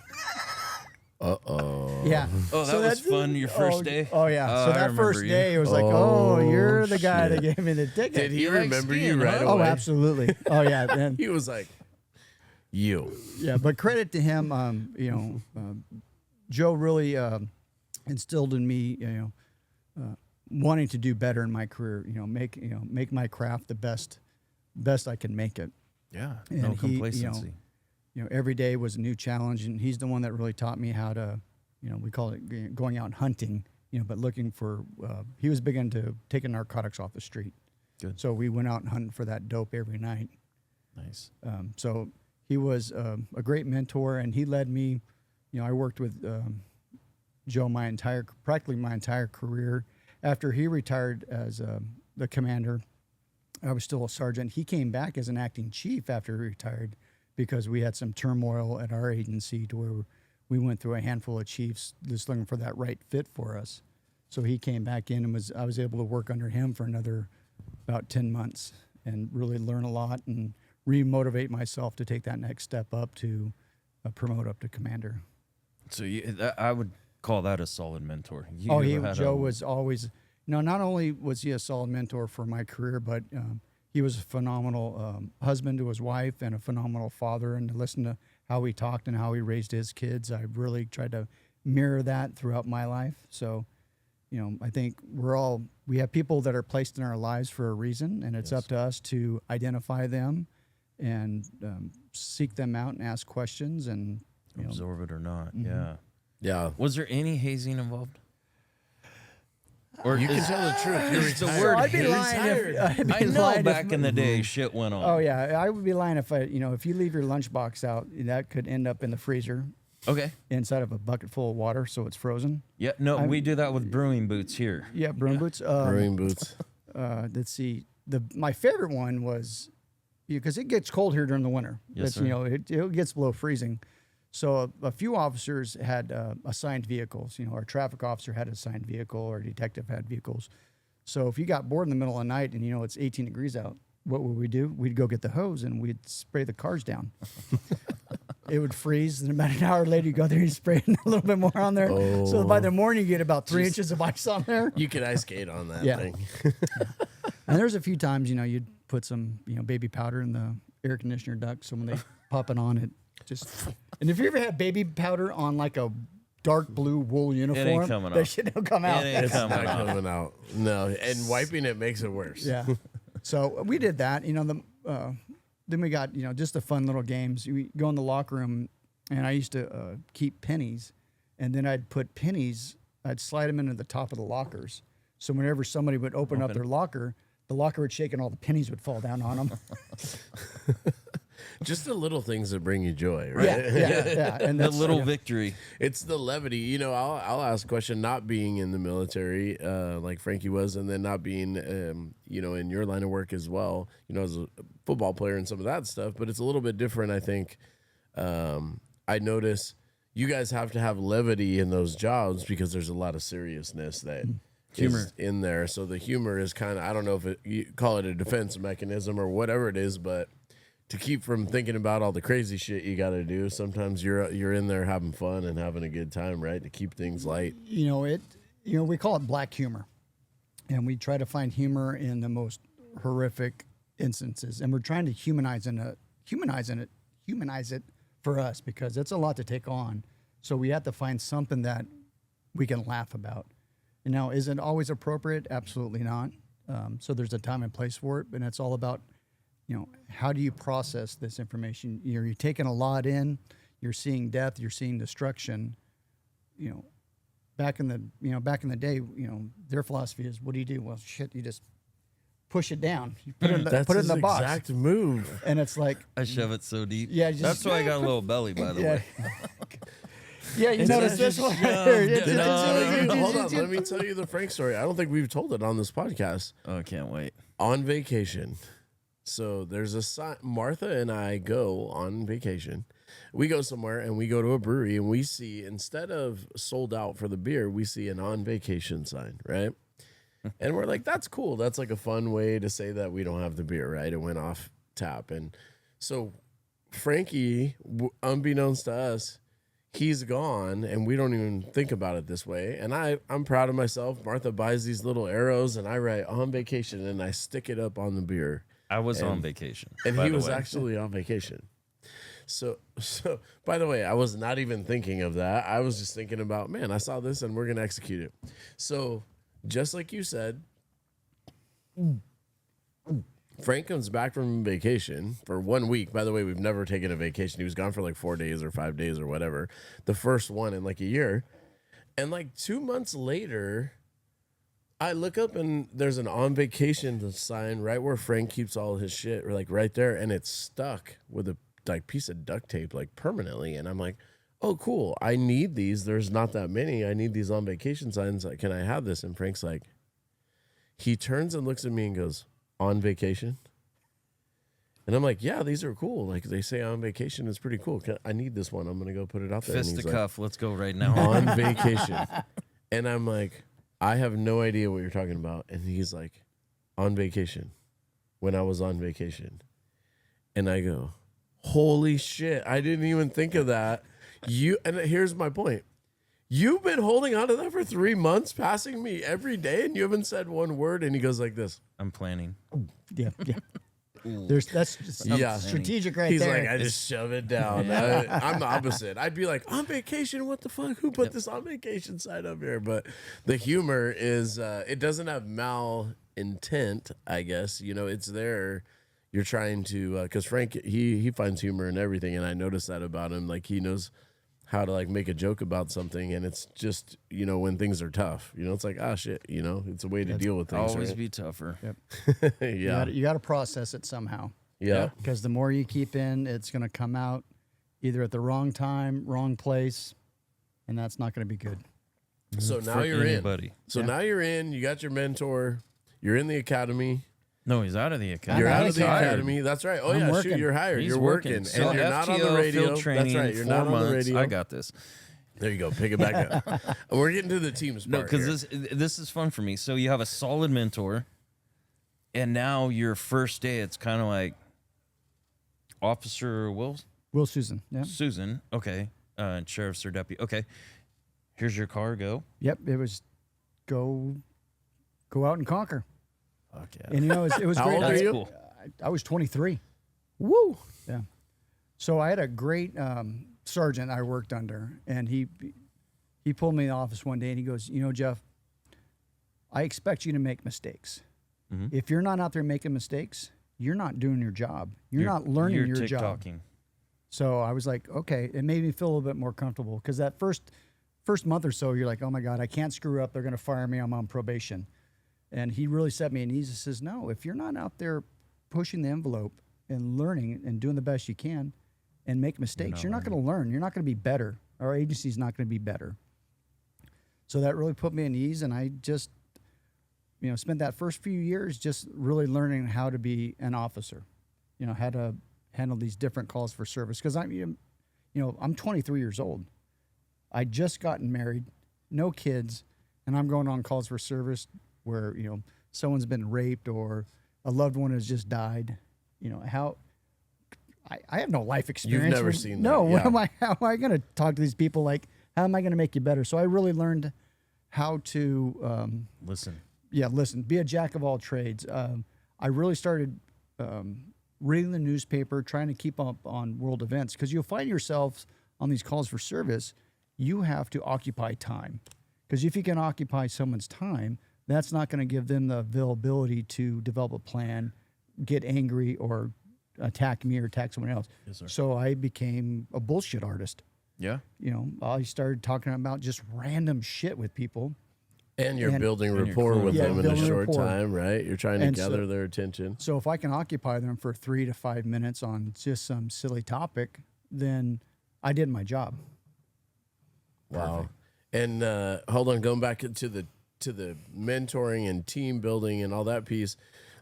Uh-oh. Yeah. Oh, that was fun, your first day? Oh, yeah. So I that remember first you. day, it was like, you're the guy that gave me the ticket. Did he You like remember you skiing, right huh? away? Oh, absolutely. Oh, yeah. And, He was like, you. yeah, but credit to him, Joe really instilled in me, wanting to do better in my career. Make my craft the best I can make it. Yeah, And no he, complacency. Every day was a new challenge, and he's the one that really taught me how to, we call it going out hunting, but looking for, he was big into taking narcotics off the street. Good. So we went out and hunted for that dope every night. Nice. So he was a great mentor, and he led me, I worked with Joe practically my entire career. After he retired as the commander, I was still a sergeant. He came back as an acting chief after he retired because we had some turmoil at our agency to where we went through a handful of chiefs just looking for that right fit for us. So he came back in, and I was able to work under him for another about 10 months and really learn a lot and re-motivate myself to take that next step up to promote up to commander. So I would call that a solid mentor. Joe was always, not only was he a solid mentor for my career, but he was a phenomenal husband to his wife and a phenomenal father. And to listen to how he talked and how he raised his kids, I really tried to mirror that throughout my life. So, I think we have people that are placed in our lives for a reason, and it's up to us to identify them and seek them out and ask questions and absorb it or not. Mm-hmm. Yeah. Yeah. Was there any hazing involved? Or you can tell the truth. You're It's the retired. word I'd be haze. lying I know back in the day, shit went on. Oh yeah, I would be lying if if you leave your lunchbox out, that could end up in the freezer Okay. inside of a bucket full of water, so it's frozen. Yeah. No, we do that with brewing boots here. Yeah, brewing boots. Brewing boots. Let's see. My favorite one was because it gets cold here during the winter. Yes, sir. It gets below freezing. So a few officers had assigned vehicles. Our traffic officer had an assigned vehicle, our detective had vehicles. So if you got bored in the middle of the night and it's 18 degrees out, what would we do? We'd go get the hose and we'd spray the cars down. It would freeze, and about an hour later you go there, you spray a little bit more on there. Oh. So by the morning you get about 3 inches of ice on there. You could ice skate on that Yeah. thing. And there's a few times, you'd put some, baby powder in the air conditioner duct, so when they pop it on, it just. And if you ever had baby powder on like a dark blue wool uniform, coming that off. shit don't come out. It ain't It's not coming out. coming out. No, and wiping it makes it worse. Yeah. So we did that. Then we got just the fun little games. We go in the locker room, and I used to keep pennies, and then I'd put pennies. I'd slide them into the top of the lockers. So whenever somebody would open up their locker, the locker would shake and all the pennies would fall down on them. Just the little things that bring you joy, right? Yeah. And The that's little victory. It's the levity. I'll ask a question, not being in the military like Frankie was, and then not being, in your line of work as well, as a football player and some of that stuff. But it's a little bit different, I think. I notice you guys have to have levity in those jobs because there's a lot of seriousness that Humor. is in there. So the humor is kind of, I don't know if you call it a defense mechanism or whatever it is, but to keep from thinking about all the crazy shit you got to do, sometimes you're in there having fun and having a good time, right? To keep things light. we call it black humor, and we try to find humor in the most horrific instances, and we're trying to humanize it for us because it's a lot to take on. So we have to find something that we can laugh about. And now, is it always appropriate? Absolutely not. So there's a time and place for it, and it's all about, how do you process this information? You're taking a lot in. You're seeing death. You're seeing destruction. Back in the day, their philosophy is, what do you do? Well, shit, you just push it down. You put it in That's put it in his the box. exact move. And it's like, I shove it so deep. Yeah, just- That's why I got a little belly, by the way. Yeah, you notice this one right here. Hold on, let me tell you the Frank story. I don't think we've told it on this podcast. Oh, I can't wait. On vacation. So there's a sign. Martha and I go on vacation. We go somewhere and we go to a brewery and we see, instead of sold out for the beer, we see an on vacation sign, right? And we're like, that's cool. That's like a fun way to say that we don't have the beer, right? It went off tap. And so Frankie, unbeknownst to us, he's gone and we don't even think about it this way. And I'm proud of myself. Martha buys these little arrows and I write on vacation and I stick it up on the beer. I was on vacation. And by he the was way. actually on vacation. So, by the way, I was not even thinking of that. I was just thinking about, man, I saw this and we're going to execute it. So, just like you said, Frank comes back from vacation for 1 week. By the way, we've never taken a vacation. He was gone for like 4 days or 5 days or whatever. The first one in like a year. And like 2 months later, I look up and there's an on vacation sign right where Frank keeps all his shit, or like right there, and it's stuck with a like piece of duct tape like permanently. And I'm like, oh cool, I need these. There's not that many. I need these on vacation signs. Like, can I have this? And Frank's like, he turns and looks at me and goes, on vacation? And I'm like, yeah, these are cool. Like they say on vacation is pretty cool. I need this one. I'm gonna go put it out there. Fisticuff, let's go right now. On vacation. And I'm like, I have no idea what you're talking about. And he's like, on vacation, when I was on vacation. And I go, holy shit, I didn't even think of that. And here's my point. You've been holding on to that for 3 months, passing me every day, and you haven't said one word. And he goes like this. I'm planning. Yeah. That's just strategic right He's there. like, I just shove it down. I'm the opposite. I'd be like, on vacation? What the fuck? Who put this on vacation sign up here? But the humor is, it doesn't have mal intent, I guess. You know, it's there. You're trying to, because Frank, he finds humor in everything, and I noticed that about him. Like, he knows how to like make a joke about something, and it's just, you know, when things are tough, you know, it's like, ah, shit, you know, it's a way to deal with things. Always right? be tougher. Yep. Yeah. You got to process it somehow. Yeah. Because the more you keep in, it's going to come out either at the wrong time, wrong place, and that's not going to be good. So now For you're anybody. in. So now you're in. You got your mentor. You're in the academy. No, he's out of the academy. You're out out of the of academy. That's right. Oh, I'm yeah. working. Shoot, you're hired. He's you're working. So And you're not on the FTO, radio. field training, That's right. You're 4 not on the months. radio. I got this. There you go. Pick it back up. And we're getting to the team's No, part because here. this is fun for me. So you have a solid mentor, and now your first day, it's kind of like Officer Wilshusen. Yeah. Susan, okay, sheriff's or deputy, okay. Here's your car, go. Yep. It was go out and conquer. Fuck yeah. And you know, it was How great. old are That's you? cool. I was 23. Woo. Yeah. So I had a great sergeant I worked under, and he pulled me in the office one day and he goes, you know, Jeff, I expect you to make mistakes. Mm-hmm. If you're not out there making mistakes, you're not doing your job. You're not learning your job. TikToking. So I was like, okay, it made me feel a little bit more comfortable because that first month or so, you're like, oh my God, I can't screw up. They're going to fire me. I'm on probation. And he really set me in ease and says, no, if you're not out there pushing the envelope and learning and doing the best you can and make mistakes, you're not going to learn. You're not going to be better. Our agency's not going to be better. So that really put me at ease, and I just, you know, spent that first few years just really learning how to be an officer, you know, how to handle these different calls for service. Because I'm 23 years old. I just gotten married, no kids, and I'm going on calls for service where, you know, someone's been raped or a loved one has just died. You know, how I have no life experience. You've never seen that. No, Yeah. how am I going to talk to these people? Like, how am I going to make you better? So I really learned how to Listen. listen, be a jack of all trades. I really started reading the newspaper, trying to keep up on world events, because you'll find yourselves on these calls for service, you have to occupy time. Because if you can occupy someone's time, that's not going to give them the availability to develop a plan, get angry, or attack me or attack someone else. Yes, sir. So I became a bullshit artist. Yeah. You know, I started talking about just random shit with people. And you're And- building and you're rapport cool. with Yeah, them in a building short rapport. time, right? You're trying to And so- gather their attention. So if I can occupy them for 3 to 5 minutes on just some silly topic, then I did my job. Wow. And hold on, going back to the mentoring and team building and all that piece.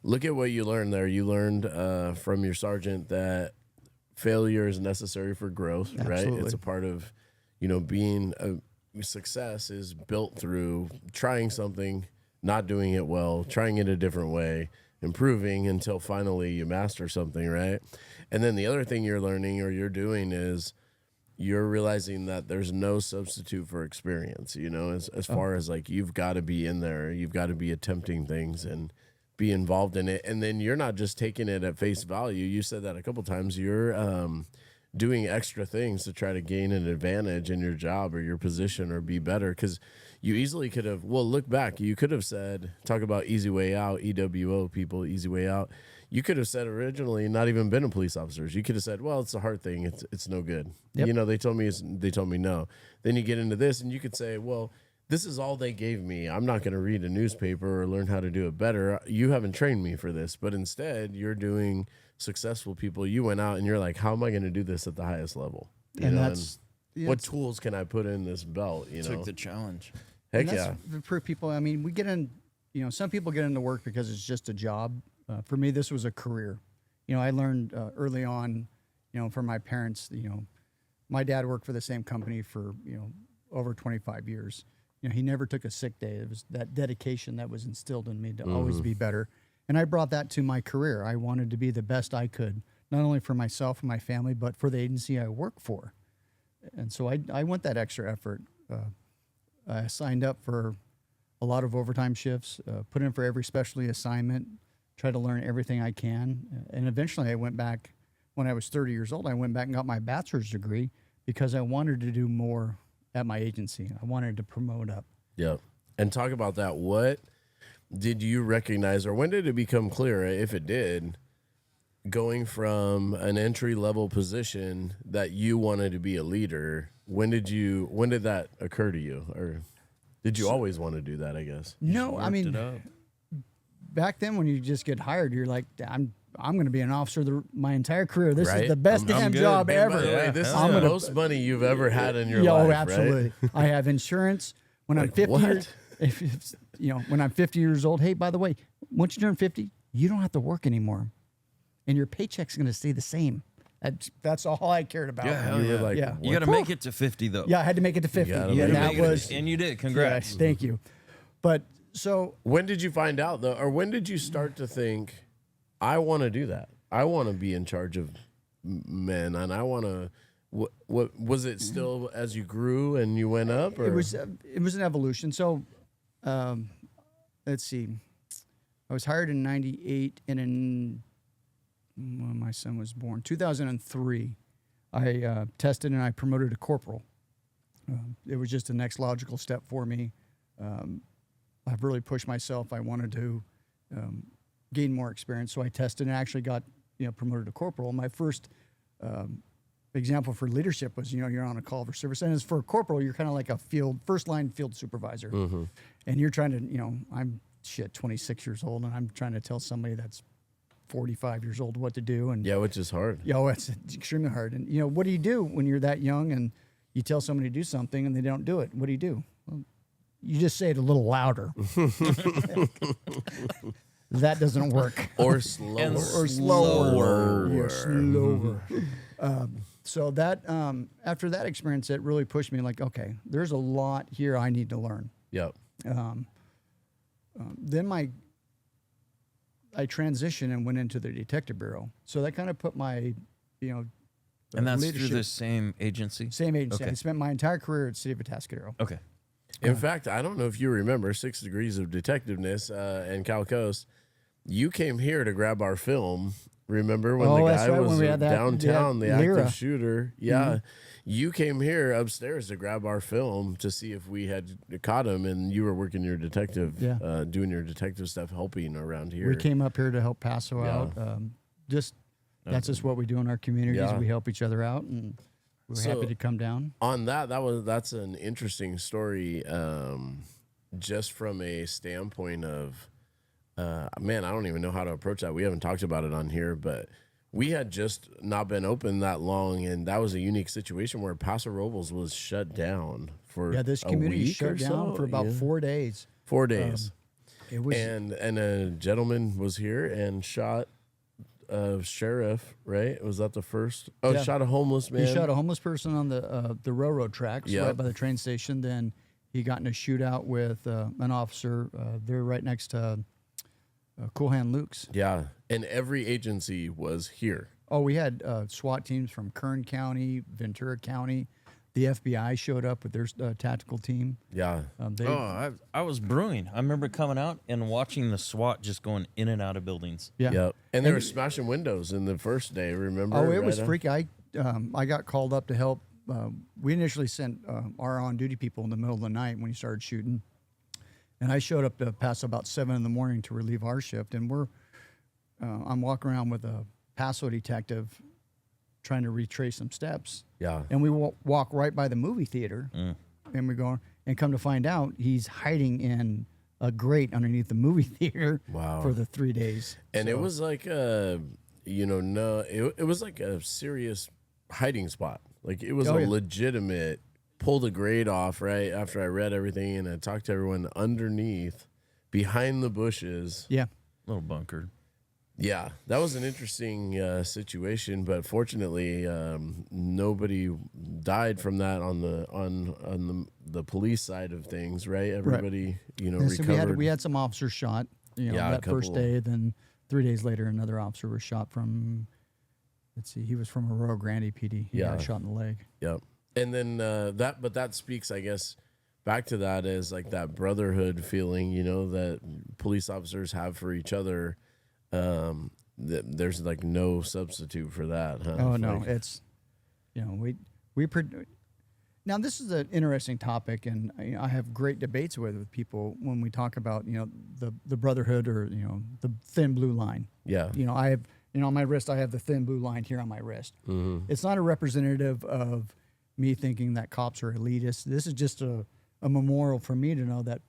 Look at what you learned there. You learned from your sergeant that failure is necessary for growth, right? Absolutely. It's a part of, you know, being a success is built through trying something, not doing it well, trying it a different way, improving until finally you master something, right? And then the other thing you're learning or you're doing is you're realizing that there's no substitute for experience, you know, as far as like you've got to be in there, you've got to be attempting things and be involved in it. And then you're not just taking it at face value. You said that a couple times. You're doing extra things to try to gain an advantage in your job or your position or be better. Because you easily could have, well, look back, you could have said, talk about easy way out, EWO people, easy way out. You could have said originally not even been a police officer. You could have said, well, it's a hard thing. It's no good. Yep. You know, they told me no. Then you get into this and you could say, well, this is all they gave me. I'm not going to read a newspaper or learn how to do it better. You haven't trained me for this. But instead, you're doing successful people. You went out and you're like, how am I going to do this at the highest level? You And know, that's what tools can I put in this belt? You know, Took the challenge. heck and yeah. that's for people. I mean, we get in, you know, some people get into work because it's just a job. For me, this was a career. You know, I learned early on, you know, from my parents, you know, my dad worked for the same company for, you know, over 25 years. You know, he never took a sick day. It was that dedication that was instilled in me to always be better. And I brought that to my career. I wanted to be the best I could, not only for myself and my family, but for the agency I work for. And so I went that extra effort. I signed up for a lot of overtime shifts, put in for every specialty assignment, tried to learn everything I can. And eventually I went back, when I was 30 years old, I went back and got my bachelor's degree because I wanted to do more at my agency. I wanted to promote up. Yep. And talk about that. What did you recognize, or when did it become clear, if it did, going from an entry level position that you wanted to be a leader? When did that occur to you? Or did you always want to do that, I guess? No, I Worked mean, it up. back then when you just get hired, you're like, I'm going to be an officer my entire career. This Right. is the best I'm damn good. job And by ever. the way, this is I'm the gonna- most money you've ever had in your Yeah, life. oh, absolutely. Right? I have insurance when I'm Like, 50 what? years. If you know, when I'm 50 years old. Hey, by the way, once you turn 50, you don't have to work anymore, and your paycheck's going to stay the same. That's all I cared about. Yeah, hell You were like, Yeah. You got to make it to 50 though. Yeah, I had to make it to 50. gotta Yeah, make that it. was. And you did. Yeah, Congrats. thank you. But so When did you find out though, or when did you start to think, I want to do that? I want to be in charge of men, and I want to. What was it still as you grew and you went up? Or? it was an evolution. So, let's see. I was hired in '98, and when my son was born, 2003, I tested and I promoted to corporal. It was just the next logical step for me. I've really pushed myself. I wanted to gain more experience, so I tested and actually got promoted to corporal. My first example for leadership was you're on a call for service, and as for a corporal, you're kind of like a first line field supervisor, and you're trying to I'm 26 years old, and I'm trying to tell somebody that's 45 years old what to do, and Yeah, which is hard. it's extremely hard. And what do you do when you're that young and you tell somebody to do something and they don't do it? What do you do? Well, you just say it a little louder. That doesn't work. Or slower. Or slower. Slower. Yeah, slower. So that after that experience, it really pushed me like, okay, there's a lot here I need to learn. Yep. Then I transitioned and went into the detective bureau. So that kind of put my, And that's leadership. through the same agency? Same agency. Okay. I spent my entire career at the city of Atascadero. Okay. In fact, I don't know if you remember 6 Degrees of Detectiveness and Cal Coast. You came here to grab our film. Remember when the that's guy right, was when we had that- downtown, the Lyra. active shooter? Yeah. You came here upstairs to grab our film to see if we had caught him, and you were working your detective, Yeah. doing your detective stuff, helping around here. We came up here to help Paso out. That's just what we do in our communities. Yeah. We help each other out, and we're So- happy to come down. On that's an interesting story, just from a standpoint of, man, I don't even know how to approach that. We haven't talked about it on here, but we had just not been open that long, and that was a unique situation where Paso Robles was shut down for This a community week shut or down so. for about 4 days. 4 days. It was And a gentleman was here and shot a sheriff, right? Was that the first? Oh, Yeah. shot a homeless man. he shot a homeless person on the railroad tracks Yep. right by the train station. Then he got in a shootout with an officer. They're right next to Cool Hand Luke's. Yeah, and every agency was here. Oh, we had SWAT teams from Kern County, Ventura County. The FBI showed up with their tactical team. Yeah. I was brewing. I remember coming out and watching the SWAT just going in and out of buildings. Yeah. Yep. And they were smashing windows in the first day, remember? Oh, it was Right on? freaky. I got called up to help. We initially sent our on-duty people in the middle of the night when he started shooting. And I showed up to Paso about 7 in the morning to relieve our shift. And I'm walking around with a Paso detective trying to retrace some steps. Yeah. And we walk right by the movie theater. And we go and come to find out he's hiding in a grate underneath the movie theater for the 3 days. And it was like it was like a serious hiding spot. Like it was legitimate, pulled a grate off right after I read everything and I talked to everyone underneath, behind the bushes. Yeah. Little bunker. Yeah, that was an interesting situation, but fortunately, nobody died from that on the police side of things, right? Everybody, recovered. So we had some officers shot, that first day. Then 3 days later, another officer was shot from. Let's see, he was from Arroyo Grande PD. He got shot in the leg. Yep, and then that speaks, I guess, back to that as like that brotherhood feeling, that police officers have for each other. There's like no substitute for that, huh? Oh no, it's now this is an interesting topic, and I have great debates with people when we talk about the brotherhood or the thin blue line. Yeah. I have on my wrist I have the thin blue line here on my wrist. Mm-hmm. It's not a representative of me thinking that cops are elitist. This is just a memorial for me to know that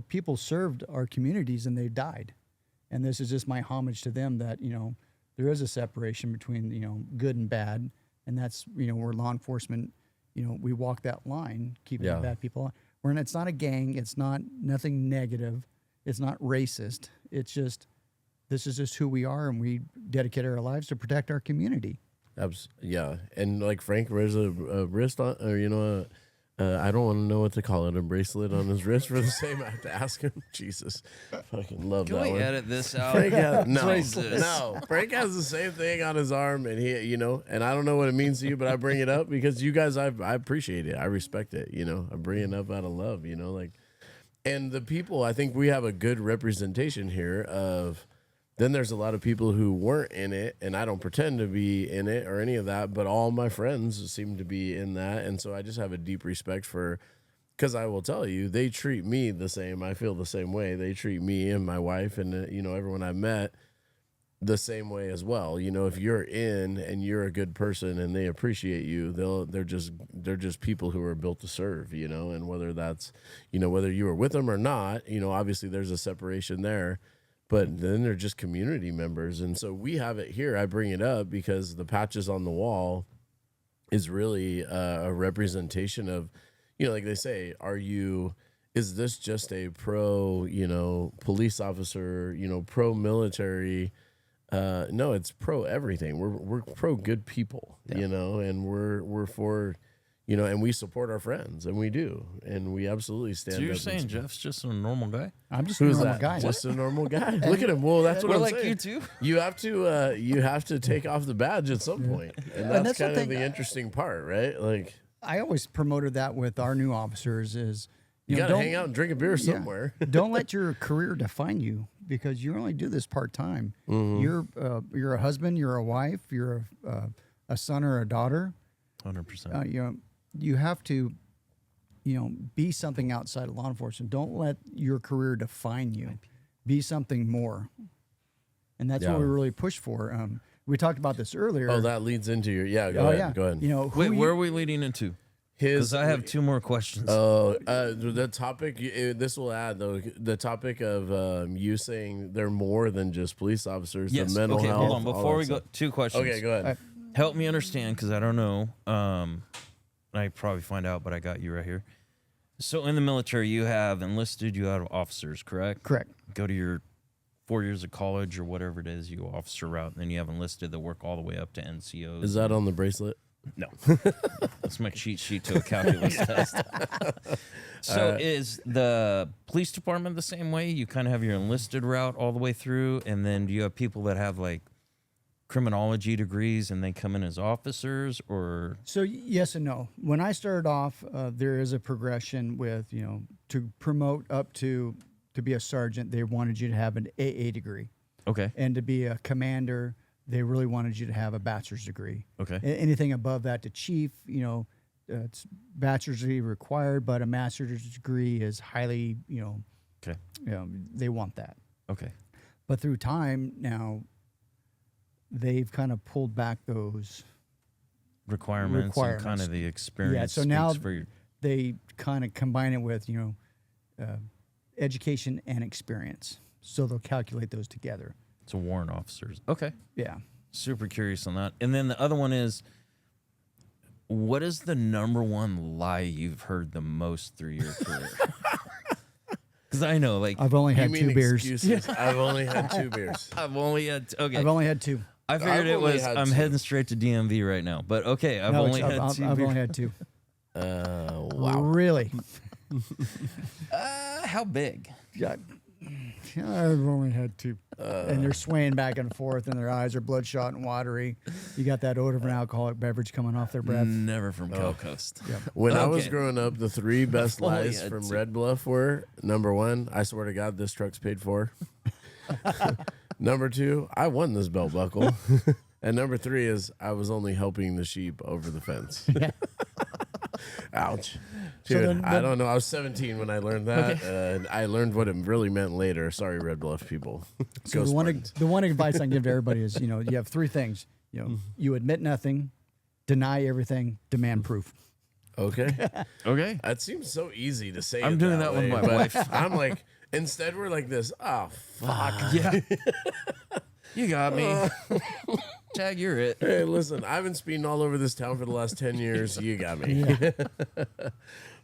people served our communities and they died. And this is just my homage to them that, there is a separation between, good and bad. And that's, where law enforcement, we walk that line, keeping the bad people on. It's not a gang. It's not nothing negative. It's not racist. It's just, this is just who we are. And we dedicate our lives to protect our community. Yeah. And like Frank wears a wrist on, or, I don't want to know what to call it. A bracelet on his wrist for the same. I have to ask him. Jesus, fucking love Can that we one. edit this out? Frank has, no. Jesus. Frank has the same thing on his arm, and he, and I don't know what it means to you, but I bring it up because you guys, I appreciate it. I respect it. I bring it up out of love. And the people. I think we have a good representation here of. Then there's a lot of people who weren't in it, and I don't pretend to be in it or any of that, but all my friends seem to be in that. And so I just have a deep respect for, because I will tell you, they treat me the same. I feel the same way. They treat me and my wife and, everyone I've met the same way as well. If you're in and you're a good person and they appreciate you, they're just people who are built to serve, and whether that's, whether you were with them or not, obviously there's a separation there. But then they're just community members. And so we have it here. I bring it up because the patches on the wall is really a representation of, like they say, is this just a pro, police officer, pro military? No, it's pro everything. We're pro good people, and we're for, and we support our friends, and we do, and we absolutely stand up. So you're saying Jeff's just a normal guy? I'm just a normal guy. Just a normal guy. Look at him. Well, that's what I'm like saying. you too. You have to take off the badge at some point, and that's kind of the interesting part, right? Like I always promoted that with our new officers is you got to hang out and drink a beer somewhere. Don't let your career define you because you only do this part time. Mm-hmm. You're a husband, you're a wife, you're a son or a daughter. 100%. You have to, be something outside of law enforcement. Don't let your career define you. Be something more. And that's what we really push for. We talked about this earlier. Oh, that leads into your Go ahead. Go ahead. Wait, where are we leading into? Because I have two more questions. The topic. This will add though the topic of you saying they're more than just police officers. Yes. The mental health. Hold on. Before we go, two questions. Okay, go ahead. Help me understand because I don't know. I probably find out, but I got you right here. So in the military, you have enlisted, you have officers, correct? Correct. Go to your 4 years of college or whatever it is, you go officer route, and then you have enlisted that work all the way up to NCOs. Is that on the bracelet? No. That's my cheat sheet to a calculus test. So is the police department the same way? You kind of have your enlisted route all the way through, and then do you have people that have like criminology degrees and they come in as officers, or? So yes and no. When I started off, there is a progression with, to promote up to be a sergeant, they wanted you to have an AA degree. Okay. And to be a commander, they really wanted you to have a bachelor's degree. Okay. Anything above that to chief, it's bachelor's degree required, but a master's degree is highly, Okay. They want that. Okay. But through time now, they've kind of pulled back those Requirements and kind of the experience. so now for your, they kind of combine it with, education and experience. So they'll calculate those together. to warrant officers. Okay. Yeah. Super curious on that. And then the other one is, what is the number one lie you've heard the most through your career? Because I know, like, I've only had You 2 mean beers. excuses? I've only had 2 beers. I've only had, okay. I've only had 2. I figured I've it only was, had I'm 2. heading straight to DMV right now. But okay, I've No, only it's- had I've, 2 I've beers. only had 2. Wow. Really? How big? Yeah. I've only had 2. And they're swaying back and forth, and their eyes are bloodshot and watery. You got that odor of an alcoholic beverage coming off their breath. Never from Cal Coast. When I was Okay. growing up, the 3 best Only lies had from 2. Red Bluff were, number 1, I swear to God, this truck's paid for. Number 2, I won this belt buckle. And number 3 is, I was only helping the sheep over the fence. Ouch. Dude, then- I don't know. I was 17 when I learned that. And I learned what it really meant later. Sorry, Red Bluff people. So Go the one, Spartans. the one advice I can give to everybody is, you have 3 things. You admit nothing, deny everything, demand proof. Okay. Okay. That seems so easy to say. I'm it doing that with way, my but wife. I'm like, instead we're like this. Oh, fuck. Yeah. You got me. Tag, you're it. Hey, listen, I've been speeding all over this town for the last 10 years. You got me.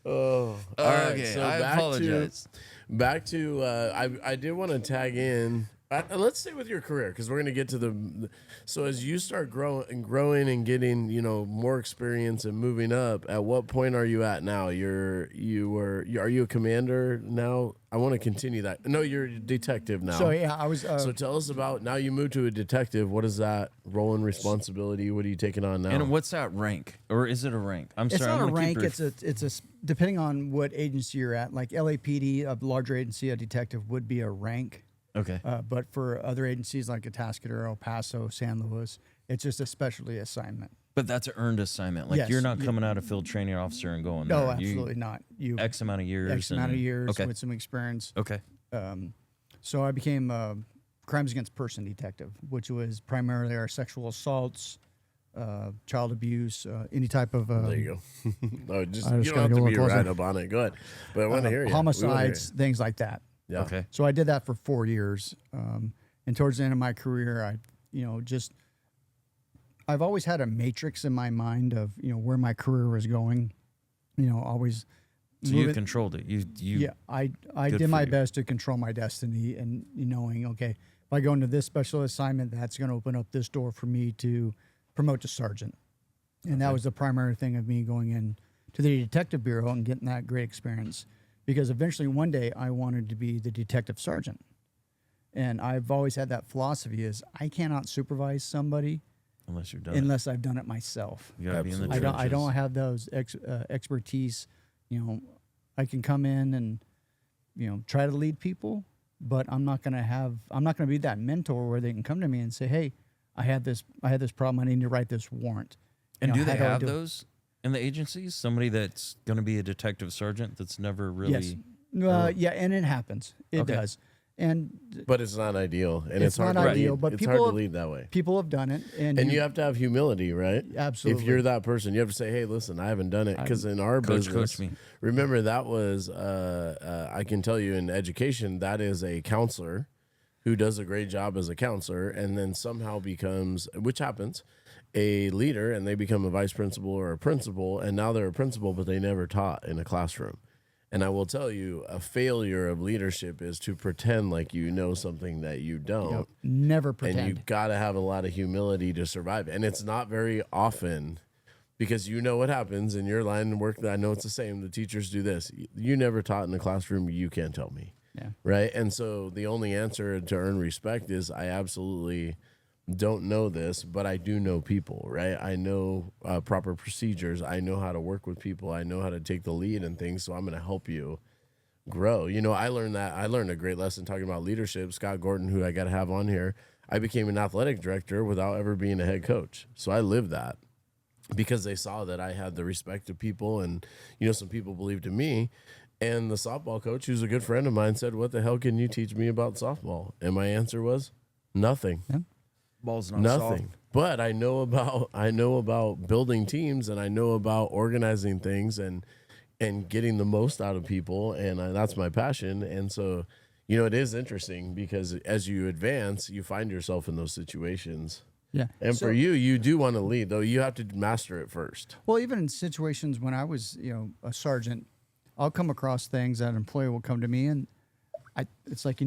Oh, all right. Okay, So I apologize. Back to I did want to tag in. Let's stay with your career because we're gonna get to the. So as you start growing and getting more experience and moving up, at what point are you at now? Are you a commander now? I want to continue that. No, you're a detective now. So yeah, I was. So tell us about now. You moved to a detective. What is that role and responsibility? What are you taking on now? And what's that rank? Or is it a rank? I'm it's sorry. not I'm a gonna keep rank. your- It's a depending on what agency you're at. Like LAPD, a larger agency, a detective would be a rank. Okay. But for other agencies like Atascadero, El Paso, San Luis, it's just a specialty assignment. But that's an earned assignment. Like Yes, you're not coming out of field training officer and going No, there. You- absolutely not. You X amount of years. X amount of and- years Okay. with some experience. Okay. So I became a crimes against person detective, which was primarily our sexual assaults, child abuse, any type of There you go. No, just I you just don't have gotta to go be look right closer. up on it. Go ahead. But I want to hear you. We wanna hear homicides, things like that. you. Yeah. Okay. So I did that for 4 years, and towards the end of my career, I've always had a matrix in my mind of where my career was going. Always. So you moving- controlled it. You Yeah, I Good did for my you. best to control my destiny and knowing, okay, if I go into this special assignment, that's going to open up this door for me to promote to sergeant. And that was the primary thing of me going in to the detective bureau and getting that great experience. Because eventually one day I wanted to be the detective sergeant. And I've always had that philosophy is I cannot supervise somebody unless you're done. unless I've done it myself. You gotta be in the I trenches. don't have those expertise. I can come in and try to lead people, but I'm not gonna be that mentor where they can come to me and say, "Hey, I had this problem. I need to write this warrant." And do they how do I have do it? those in the agencies? Somebody that's going to be a detective sergeant that's never really. Yes. Yeah, and it happens. It Okay. does. And But it's not ideal, and It's hard not to ideal, lead. but it's people hard to have- lead that way. people have done it, and And you have to have humility, right? Absolutely. If you're that person, you have to say, "Hey, listen, I haven't done it." Because in our Coach business, me. remember that was I can tell you in education that is a counselor who does a great job as a counselor, and then somehow becomes, which happens, a leader, and they become a vice principal or a principal, and now they're a principal, but they never taught in a classroom. And I will tell you, a failure of leadership is to pretend like you know something that you don't. never pretend. And you got to have a lot of humility to survive. And it's not very often because you know what happens in your line of work. I know it's the same. The teachers do this. You never taught in the classroom. You can't tell me. Yeah. Right. And so the only answer to earn respect is I absolutely don't know this, but I do know people, right? I know proper procedures. I know how to work with people. I know how to take the lead and things. So I'm going to help you grow. I learned that. I learned a great lesson talking about leadership. Scott Gordon, who I got to have on here, I became an athletic director without ever being a head coach. So I lived that because they saw that I had the respect of people, and some people believed in me. And the softball coach, who's a good friend of mine, said, "What the hell can you teach me about softball?" And my answer was nothing. Yeah. Ball's not Nothing. soft. But I know about building teams, and I know about organizing things and getting the most out of people, and that's my passion. And so, it is interesting because as you advance, you find yourself in those situations. Yeah. And for you do want to lead, though you have to master it first. Well, even in situations when I was, a sergeant, I'll come across things that an employee will come to me, and it's like,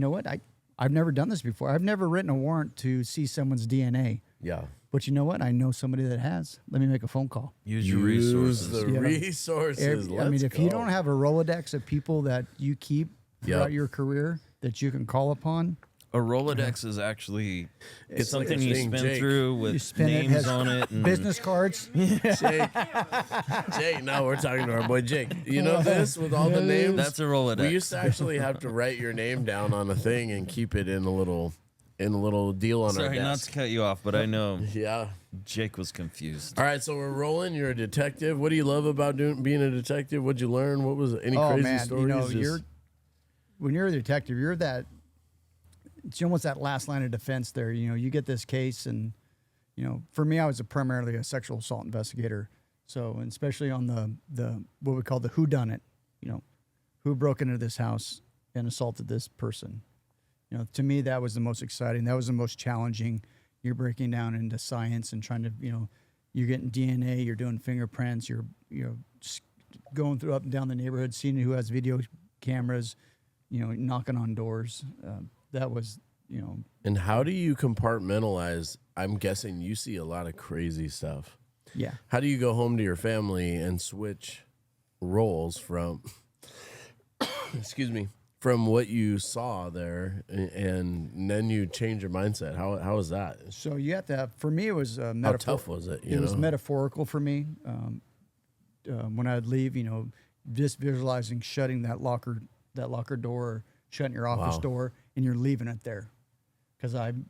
I've never done this before. I've never written a warrant to see someone's DNA. Yeah. But you know what? I know somebody that has. Let me make a phone call. Use your resources. The resources. If you don't have a Rolodex of people that you keep throughout your career that you can call upon. A Rolodex is actually It's something like a you thing, spin Jake. through with spin it, names has on it. And Business cards. Jake, now we're talking to our boy Jake. You know this with all the names? That's a Rolodex. We used to actually have to write your name down on a thing and keep it in a little deal on our Sorry, not desk. to cut you off, but I know Yeah. Jake was confused. All right, so we're rolling. You're a detective. What do you love about being a detective? What'd you learn? What was it? Any crazy stories? When you're a detective, you're that. It's almost that last line of defense there. You get this case, and for me, I was primarily a sexual assault investigator. So, and especially on the what we call the whodunit, who broke into this house and assaulted this person. To me, that was the most exciting. That was the most challenging. You're breaking down into science and trying to, you're getting DNA, you're doing fingerprints, you're just going through up and down the neighborhood, seeing who has video cameras, knocking on doors. That was, And how do you compartmentalize? I'm guessing you see a lot of crazy stuff. Yeah. How do you go home to your family and switch roles from, excuse me, from what you saw there, and then you change your mindset? How is that? So you have to. For me, it was How tough was it? It was metaphorical for me. When I'd leave, just visualizing shutting that locker door, or shutting your office door, and you're leaving it there, because I'm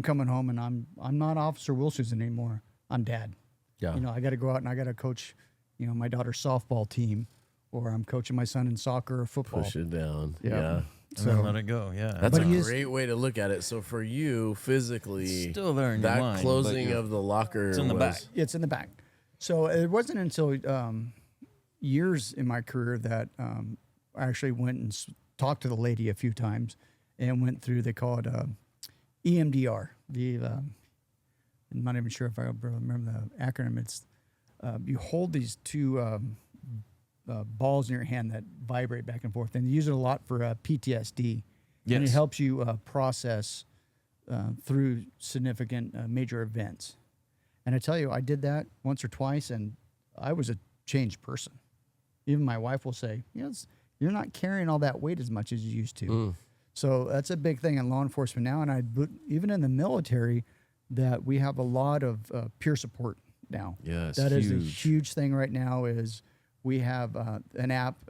coming home and I'm not Officer Wilshusen anymore. I'm Dad. Yeah. I got to go out and I got to coach, my daughter's softball team, or I'm coaching my son in soccer or football. Push it down. Yeah. Yeah. And then let it go. Yeah. That's a But he's- great way to look at it. So for you, physically, It's still there in your that mind, but closing you're- of the locker it's in the back. It's in the back. So it wasn't until years in my career that I actually went and talked to the lady a few times and went through, they call it EMDR. I'm not even sure if I remember the acronym. It's you hold these two balls in your hand that vibrate back and forth, and they use it a lot for PTSD. And it Yes. helps you process through significant major events. And I tell you, I did that once or twice, and I was a changed person. Even my wife will say, you're not carrying all that weight as much as you used to. So that's a big thing in law enforcement now. And even in the military, that we have a lot of peer support now. Yes, That is a huge. huge thing right now. Is we have an app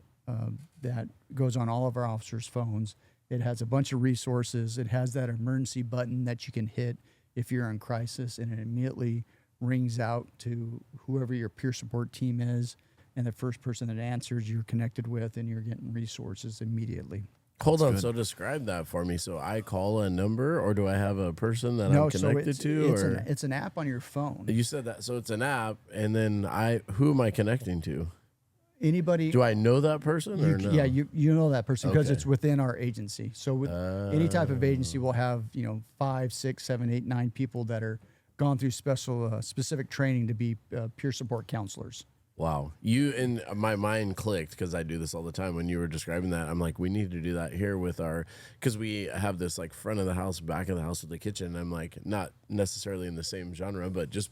that goes on all of our officers' phones. It has a bunch of resources. It has that emergency button that you can hit if you're in crisis, and it immediately rings out to whoever your peer support team is, and the first person that answers you're connected with, and you're getting resources immediately. Hold on. So describe that for me. So I call a number, or do I have a person that I'm connected to? It's an app on your phone. You said that. So it's an app, and then who am I connecting to? Anybody? Do I know that person or no? Yeah, you know that person because Okay. it's within our agency. So with any type of agency, we'll have 5, 6, 7, 8, 9 people that are gone through specific training to be peer support counselors. Wow. My mind clicked because I do this all the time. When you were describing that, I'm like, we need to do that here with because we have this like front of the house, back of the house with the kitchen. I'm like, not necessarily in the same genre, but just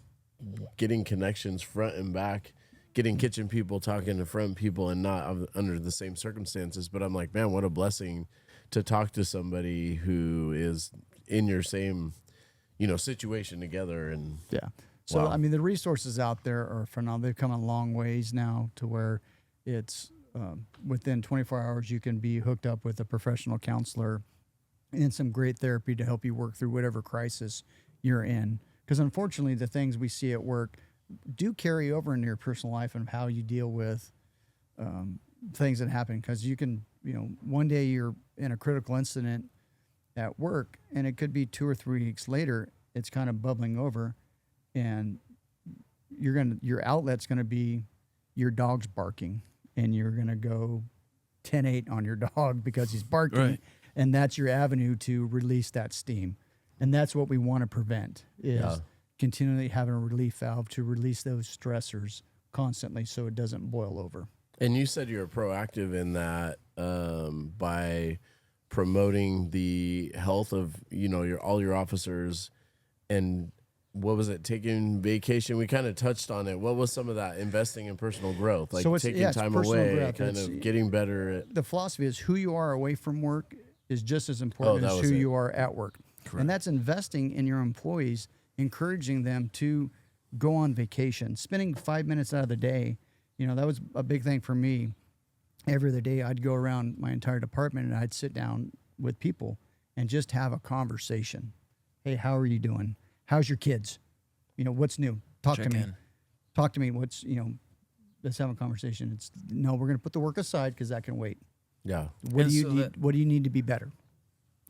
getting connections front and back, getting kitchen people talking to front people and not under the same circumstances. But I'm like, man, what a blessing to talk to somebody who is in your same, situation together. And Yeah. So, Wow. I mean, the resources out there are phenomenal. They've come a long ways now to where it's within 24 hours, you can be hooked up with a professional counselor and some great therapy to help you work through whatever crisis you're in. Because unfortunately, the things we see at work do carry over into your personal life and how you deal with things that happen. Because you can, one day you're in a critical incident at work, and it could be 2 or 3 weeks later, it's kind of bubbling over, and your outlet's gonna be your dog's barking, and you're gonna go 10-8 on your dog because he's barking, Right. and that's your avenue to release that steam, and that's what we want to prevent is continually having a relief valve to release those stressors constantly so it doesn't boil over. And you said you're proactive in that by promoting the health of all your officers, and what was it, taking vacation? We kind of touched on it. What was some of that? Investing in personal growth, like taking time away, growth. kind of getting better at. The philosophy is who you are away from work is just as important as who you are at work. Correct. And that's investing in your employees, encouraging them to go on vacation, spending 5 minutes out of the day. That was a big thing for me. Every other day I'd go around my entire department and I'd sit down with people and just have a conversation. Hey, how are you doing? How's your kids? What's new? Talk to me. Talk to me. What's, let's have a conversation. We're going to put the work aside because that can wait. Yeah. What do you need to be better?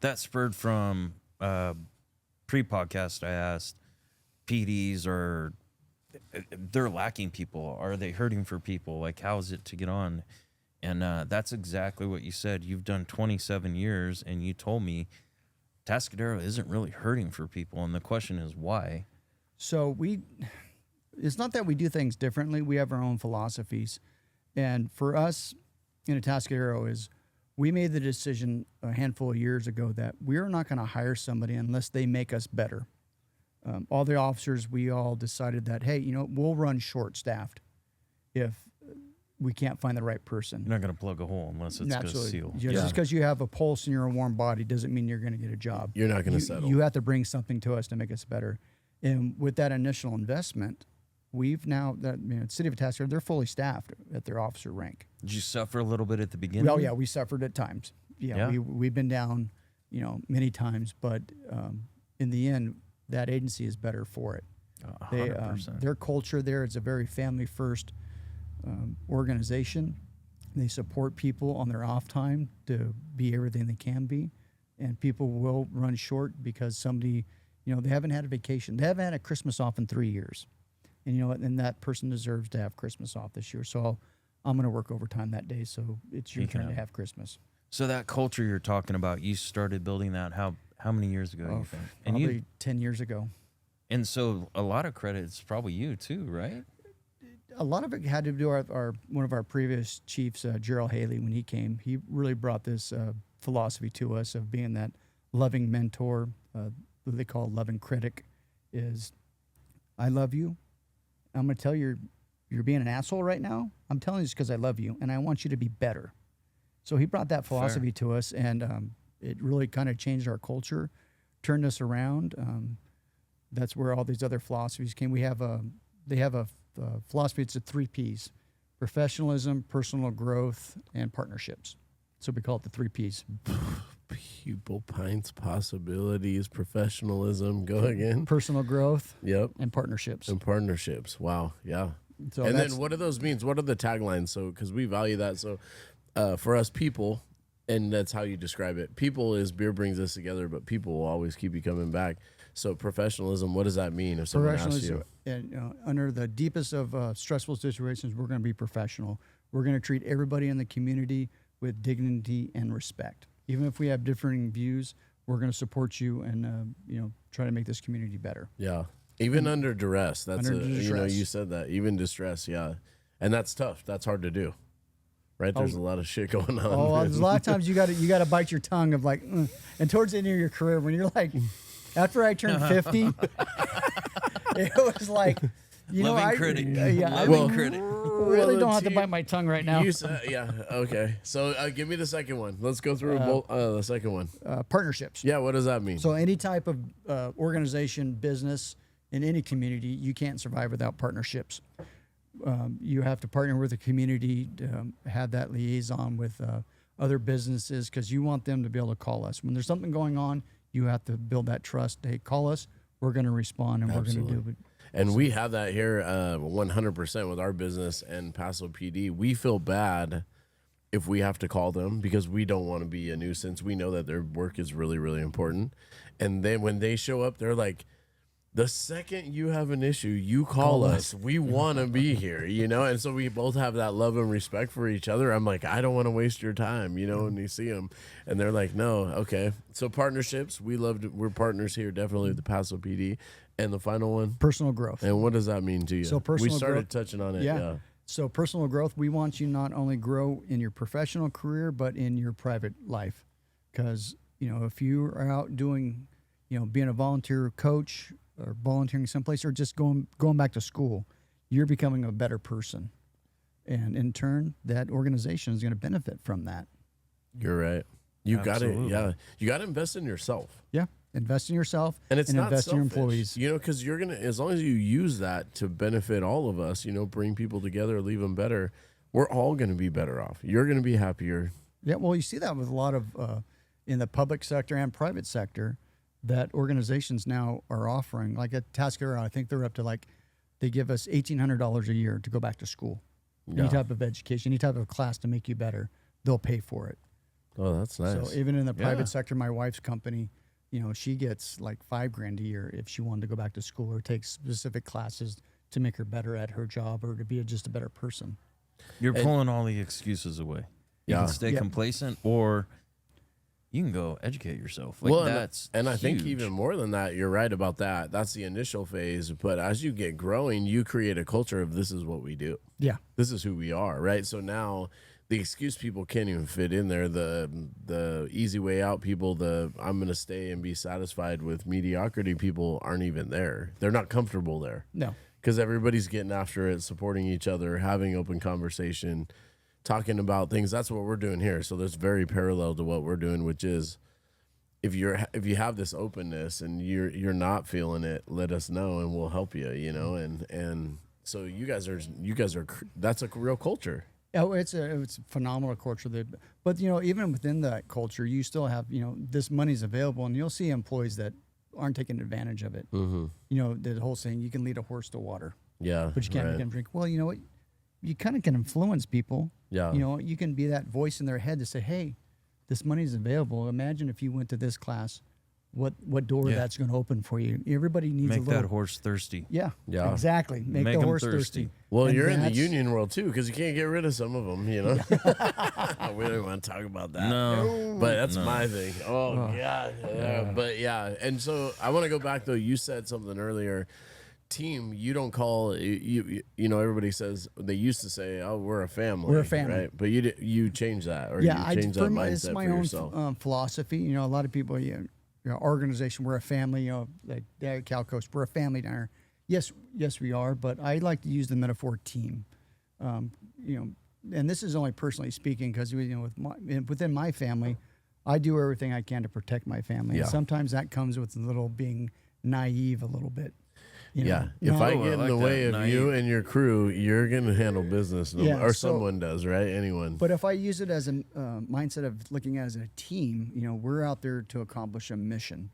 That spurred from pre-podcast. I asked PDs, or they're lacking people. Are they hurting for people? Like, how is it to get on? And that's exactly what you said. You've done 27 years, and you told me Atascadero isn't really hurting for people. And the question is why? So it's not that we do things differently. We have our own philosophies. And for us in Atascadero is we made the decision a handful of years ago that we're not going to hire somebody unless they make us better. All the officers, we all decided that, hey, we'll run short-staffed if we can't find the right person. You're not going to plug a hole unless it's going to seal. Just because you have a pulse and you're a warm body doesn't mean you're going to get a job. You're not going to settle. You have to bring something to us to make us better. And with that initial investment, we've now, City of Atascadero, they're fully staffed at their officer rank. Did you suffer a little bit at the beginning? Well, yeah, we suffered at times. Yeah. We've been down, many times, but in the end, that agency is better for it. 100%. Their culture there is a very family-first organization. They support people on their off time to be everything they can be, and people will run short because somebody, they haven't had a vacation. They haven't had a Christmas off in 3 years, and that person deserves to have Christmas off this year. So I'm going to work overtime that day, so it's your turn to have Christmas. So that culture you're talking about, you started building that how many years ago, you think? Probably 10 years ago. And so a lot of credit is probably you too, right? A lot of it had to do with one of our previous chiefs, Gerald Haley, when he came. He really brought this philosophy to us of being that loving mentor, what they call loving critic, is I love you. I'm going to tell you you're being an asshole right now. I'm telling you this because I love you, and I want you to be better. So he brought that philosophy to us, and it really kind of changed our culture, turned us around. That's where all these other philosophies came. They have a philosophy. It's the 3 Ps: professionalism, personal growth, and partnerships. So we call it the 3 Ps. People, Pints Possibilities, professionalism. Go again. Personal growth. Yep. And partnerships. Wow. Yeah. So and then what do those means? What are the taglines? So because we value that. So for us, people. And that's how you describe it. People is beer brings us together, but people will always keep you coming back. So professionalism, what does that mean if someone asks you? And, under the deepest of stressful situations, we're going to be professional. We're going to treat everybody in the community with dignity and respect. Even if we have differing views, we're going to support you and try to make this community better. Yeah. Even under duress. That's distress. You said that. Even distress, yeah. And that's tough. That's hard to do. Right, there's a lot of shit going on. There's a lot of times you got to bite your tongue of like, and towards the end of your career, when you're like, after I turned 50, it was like, critic. Critic. Really don't have to bite my tongue right now. You said, yeah, okay. So give me the second one. Let's go through the second one. Partnerships. Yeah, what does that mean? So any type of organization, business in any community, you can't survive without partnerships. You have to partner with the community to have that liaison with other businesses, because you want them to be able to call us. When there's something going on, you have to build that trust. Hey, call us. We're going to respond, and we're going to do it. And we have that here 100% with our business and Paso PD. We feel bad if we have to call them because we don't want to be a nuisance. We know that their work is really, really important. And then when they show up, they're like, the second you have an issue, you call us. We want to be here, you know? And so we both have that love and respect for each other. I'm like, I don't want to waste your time, you know, when you see them. And they're like, no, okay. So partnerships, we're partners here, definitely with the Paso PD. And the final one? Personal growth. And what does that mean to you? So personal we started growth, touching on it. Yeah. So personal growth, we want you not only grow in your professional career, but in your private life. Because, you know, if you are out doing, you know, being a volunteer coach or volunteering someplace or just going back to school, you're becoming a better person. And in turn, that organization is going to benefit from that. You're right. You got to, you got to invest in yourself. Yeah. Invest in yourself and it's not invest in your selfish, employees. You know, because you're going to, as long as you use that to benefit all of us, you know, bring people together, leave them better, we're all going to be better off. You're going to be happier. Yeah. Well, you see that with a lot of, in the public sector and private sector, that organizations now are offering, like at Atascadero, I think they're up to like, they give us $1,800 a year to go back to school. Yeah. Any type of education, any type of class to make you better, they'll pay for it. Oh, that's nice. So even in the private sector, my wife's company, you know, she gets like $5,000 a year if she wanted to go back to school or take specific classes to make her better at her job or to be just a better person. You're pulling all the excuses away. You can stay complacent, or you can go educate yourself. Like, that's and I think huge. even more than that, you're right about that. That's the initial phase. But as you get growing, you create a culture of this is what we do. Yeah. This is who we are, right? So now the excuse people can't even fit in there. The easy way out people, I'm going to stay and be satisfied with mediocrity people aren't even there. They're not comfortable there. No. Because everybody's getting after it, supporting each other, having open conversation, talking about things. That's what we're doing here. So that's very parallel to what we're doing, which is if you have this openness and you're not feeling it, let us know and we'll help you, you know? And so you guys are that's a real culture. Oh, it's a phenomenal culture. But, you know, even within that culture, you still have, you know, this money's available, and you'll see employees that aren't taking advantage of it. Mm-hmm. You know, the whole saying, you can lead a horse to water. Yeah. But you can't make them drink. Well, you know what? You kind of can influence people. Yeah. You know, you can be that voice in their head to say, hey, this money's available. Imagine if you went to this class, what door that's going to open for you. Everybody needs make that horse thirsty. Yeah, exactly. Make the horse thirsty. Well, and you're in the union world too, because you can't get rid of some of them, you know. We don't want to talk about that. No, but that's my thing. Oh God. Yeah. But yeah, and so I want to go back though. You said something earlier. Team, you don't call you know, everybody says, they used to say, oh, we're a family. We're a family, right? But you change that, or you change that mindset it's my for own yourself. Philosophy. You know, a lot of people, you know, organization, we're a family. You know, like Dad Cal Coast, we're a family down here. Yes, we are. But I like to use the metaphor team. You know, and this is only personally speaking, because you know, within my family, I do everything I can to protect my family. Yeah. And sometimes that comes with a little being naive, a little bit. You know, if I get in the way of you and your crew, you're going to handle business, or someone does, right? Anyone. But if I use it as a mindset of looking at it as a team, you know, we're out there to accomplish a mission.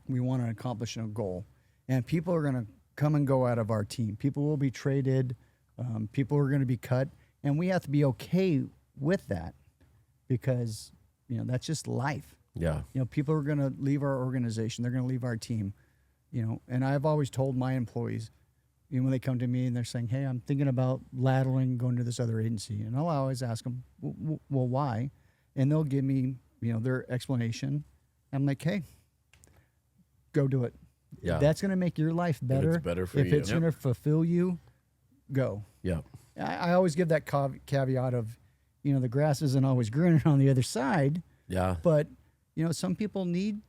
We want to accomplish a goal. And people are going to come and go out of our team. People will be traded. People are going to be cut. And we have to be okay with that, because, you know, that's just life. Yeah. You know, people are going to leave our organization. They're going to leave our team. You know, and I've always told my employees, you know, when they come to me and they're saying, hey, I'm thinking about laterally going to this other agency. And I'll always ask them, well, why? And they'll give me, you know, their explanation. I'm like, hey, go do it. Yeah. If that's going to make your life better. If it's better for you. If it's going to fulfill you, go. Yeah. I always give that caveat of, you know, the grass isn't always greener on the other side. Yeah. But, you know, some people need,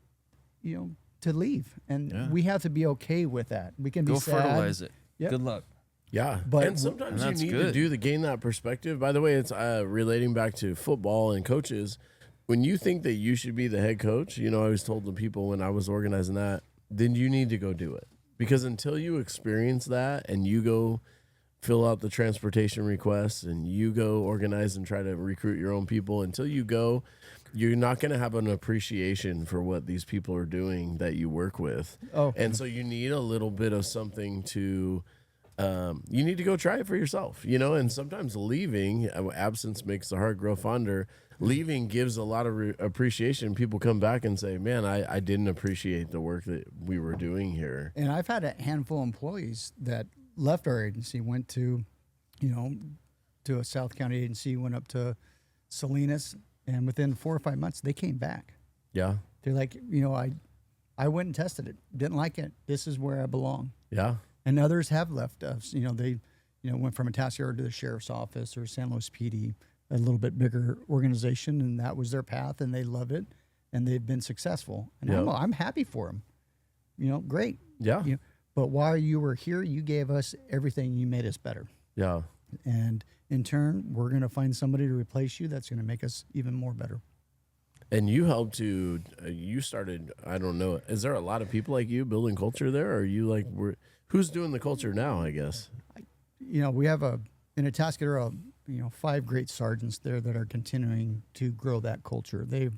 you know, to leave, and we have to be okay with that. We can be sad. Go fertilize it. Yep. Good luck. Yeah, and sometimes you need to gain that perspective. By the way, it's relating back to football and coaches. When you think that you should be the head coach, you know, I always told the people when I was organizing that, then you need to go do it, because until you experience that and you go fill out the transportation requests and you go organize and try to recruit your own people. Until you go, you're not going to have an appreciation for what these people are doing that you work with. Oh. And so you need a little bit of something to, you need to go try it for yourself, you know, and sometimes leaving, absence makes the heart grow fonder. Leaving gives a lot of appreciation. People come back and say, man, I didn't appreciate the work that we were doing here. And I've had a handful of employees that left our agency, went to, you know, to a South County agency, went up to Salinas, and within 4 or 5 months, they came back. Yeah. They're like, you know, I went and tested it, didn't like it. This is where I belong. Yeah. And others have left us. You know, they, you know, went from Atascadero to the sheriff's office or San Luis PD, a little bit bigger organization, and that was their path, and they love it, and they've been successful. And Yep. I'm happy for them. You know, great. Yeah. You know, but while you were here, you gave us everything. You made us better. Yeah. And in turn, we're going to find somebody to replace you that's going to make us even more better. And you helped to, you started, I don't know, is there a lot of people like you building culture there? Or are you like, who's doing the culture now, I guess? You know, we have in Atascadero, you know, 5 great sergeants there that are continuing to grow that culture. They've,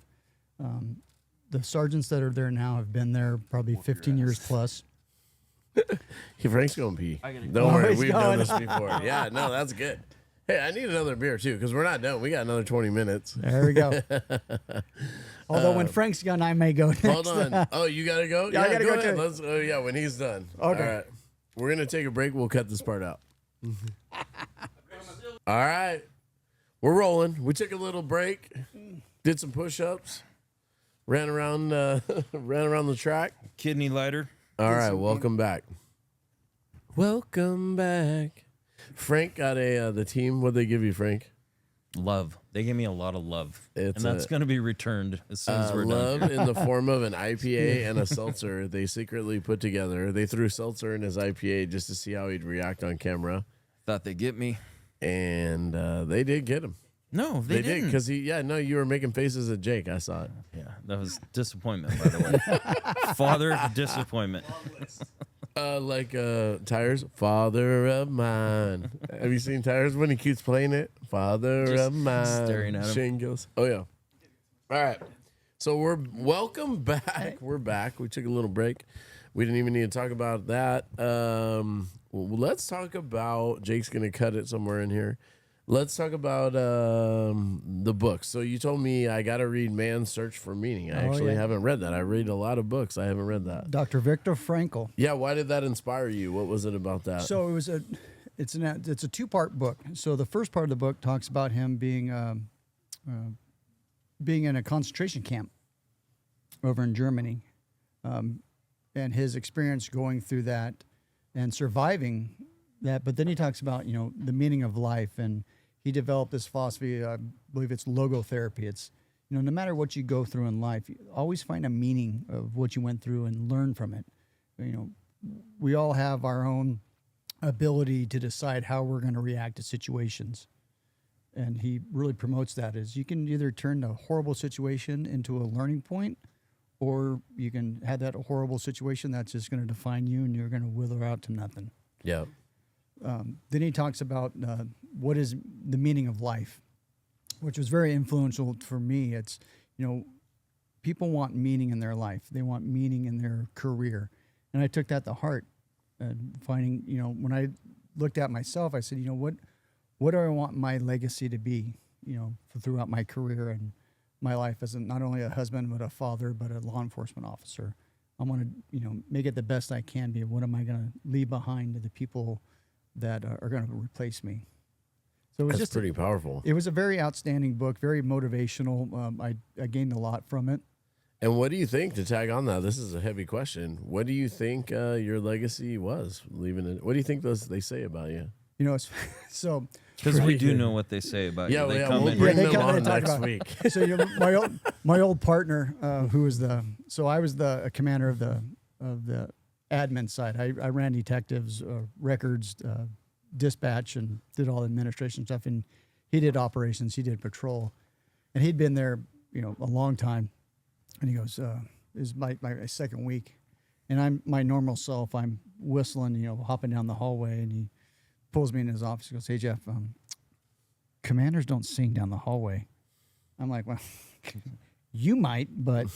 the sergeants that are there now have been there probably 15 years plus. Frank's going to pee. Don't Oh, worry, he's we've done going. this before. Yeah, no, that's good. Hey, I need another beer too, because we're not done. We got another 20 minutes. There we go. Although when Frank's gone, I may go next. Hold on. Oh, you got to go? Yeah, I gotta go ahead. too. Let's, yeah, when he's done. Okay. All right. We're going to take a break. We'll cut this part out. All right. We're rolling. We took a little break, did some push-ups, ran around the track. Kidney lighter. All right, welcome back. Welcome back. Frank got the team. What'd they give you, Frank? Love. They gave me a lot of love. It's and that's going to be returned as soon as we're love done. in the form of an IPA and a seltzer. They secretly put together. They threw seltzer in his IPA just to see how he'd react on camera. Thought they'd get me. And they did get him. No, they did didn't. because you were making faces at Jake. I saw it. Yeah, that was disappointment, by the way. Father disappointment. Like Tires, Father of Mine. Have you seen Tires when he keeps playing it? Father Just of Mine. staring at him. Shingles. Oh yeah. All right. So welcome back. We're back. We took a little break. We didn't even need to talk about that. Let's talk about, Jake's going to cut it somewhere in here. Let's talk about the books. So you told me I got to read Man's Search for Meaning. I actually haven't read that. I read a lot of books. I haven't read that. Dr. Viktor Frankl. Yeah, why did that inspire you? What was it about that? So it was it's a 2-part book. So the first part of the book talks about him being in a concentration camp over in Germany, and his experience going through that and surviving that. But then he talks about, you know, the meaning of life, and he developed this philosophy. I believe it's logotherapy. It's, you know, no matter what you go through in life, you always find a meaning of what you went through and learn from it. You know, we all have our own ability to decide how we're going to react to situations. And he really promotes that as you can either turn a horrible situation into a learning point, or you can have that horrible situation that's just going to define you and you're going to wither out to nothing. Yeah. Then he talks about what is the meaning of life, which was very influential for me. It's, you know, people want meaning in their life. They want meaning in their career. And I took that to heart, finding, you know, when I looked at myself, I said, you know, what do I want my legacy to be, you know, throughout my career and my life as not only a husband, but a father, but a law enforcement officer. I want to, you know, make it the best I can be. What am I going to leave behind to the people that are going to replace me? So it was That's pretty powerful. It was a very outstanding book, very motivational. I gained a lot from it. And what do you think, to tag on that, this is a heavy question, what do you think your legacy was leaving it? What do you think they say about you? You know, it's so Because we do know what they say about you. They come we'll in. bring they them come in on and talk next about- week. so my old partner, who was I was the commander of the admin side. I ran detectives, records, dispatch, and did all the administration stuff. And he did operations, he did patrol, and he'd been there, you know, a long time. And he goes, "This is my second week," and I'm my normal self. I'm whistling, you know, hopping down the hallway, and he pulls me in his office. He goes, "Hey Jeff, commanders don't sing down the hallway." I'm like, "Well, you might, but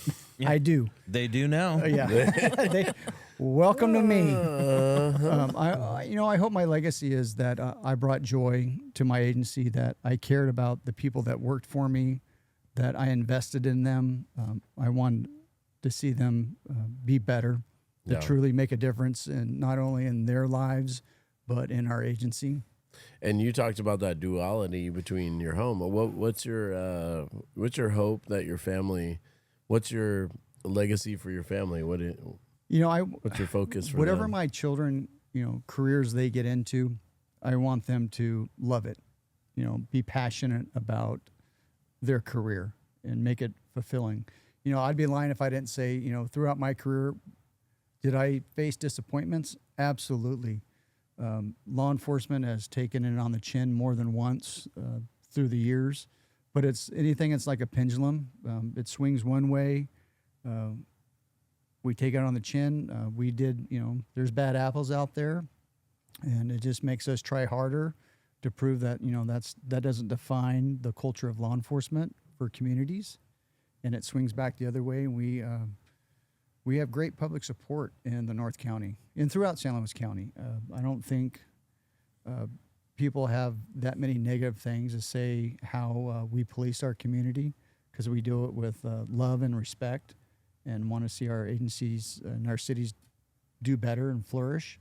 I do." They do now. Yeah. Welcome to me. I hope my legacy is that I brought joy to my agency, that I cared about the people that worked for me, that I invested in them. I wanted to see them be better, to truly make a difference, and not only in their lives, but in our agency. And you talked about that duality between your home. What's your hope that your family? What's your legacy for your family? What's your focus for whatever them? my children, careers they get into, I want them to love it. Be passionate about their career and make it fulfilling. I'd be lying if I didn't say, throughout my career, did I face disappointments? Absolutely. Law enforcement has taken it on the chin more than once through the years, but it's like a pendulum. It swings one way. We take it on the chin. We did, there's bad apples out there, and it just makes us try harder to prove that, that doesn't define the culture of law enforcement for communities, and it swings back the other way. We have great public support in the North County and throughout San Luis County. I don't think people have that many negative things to say how we police our community, because we do it with love and respect, and want to see our agencies and our cities do better and flourish.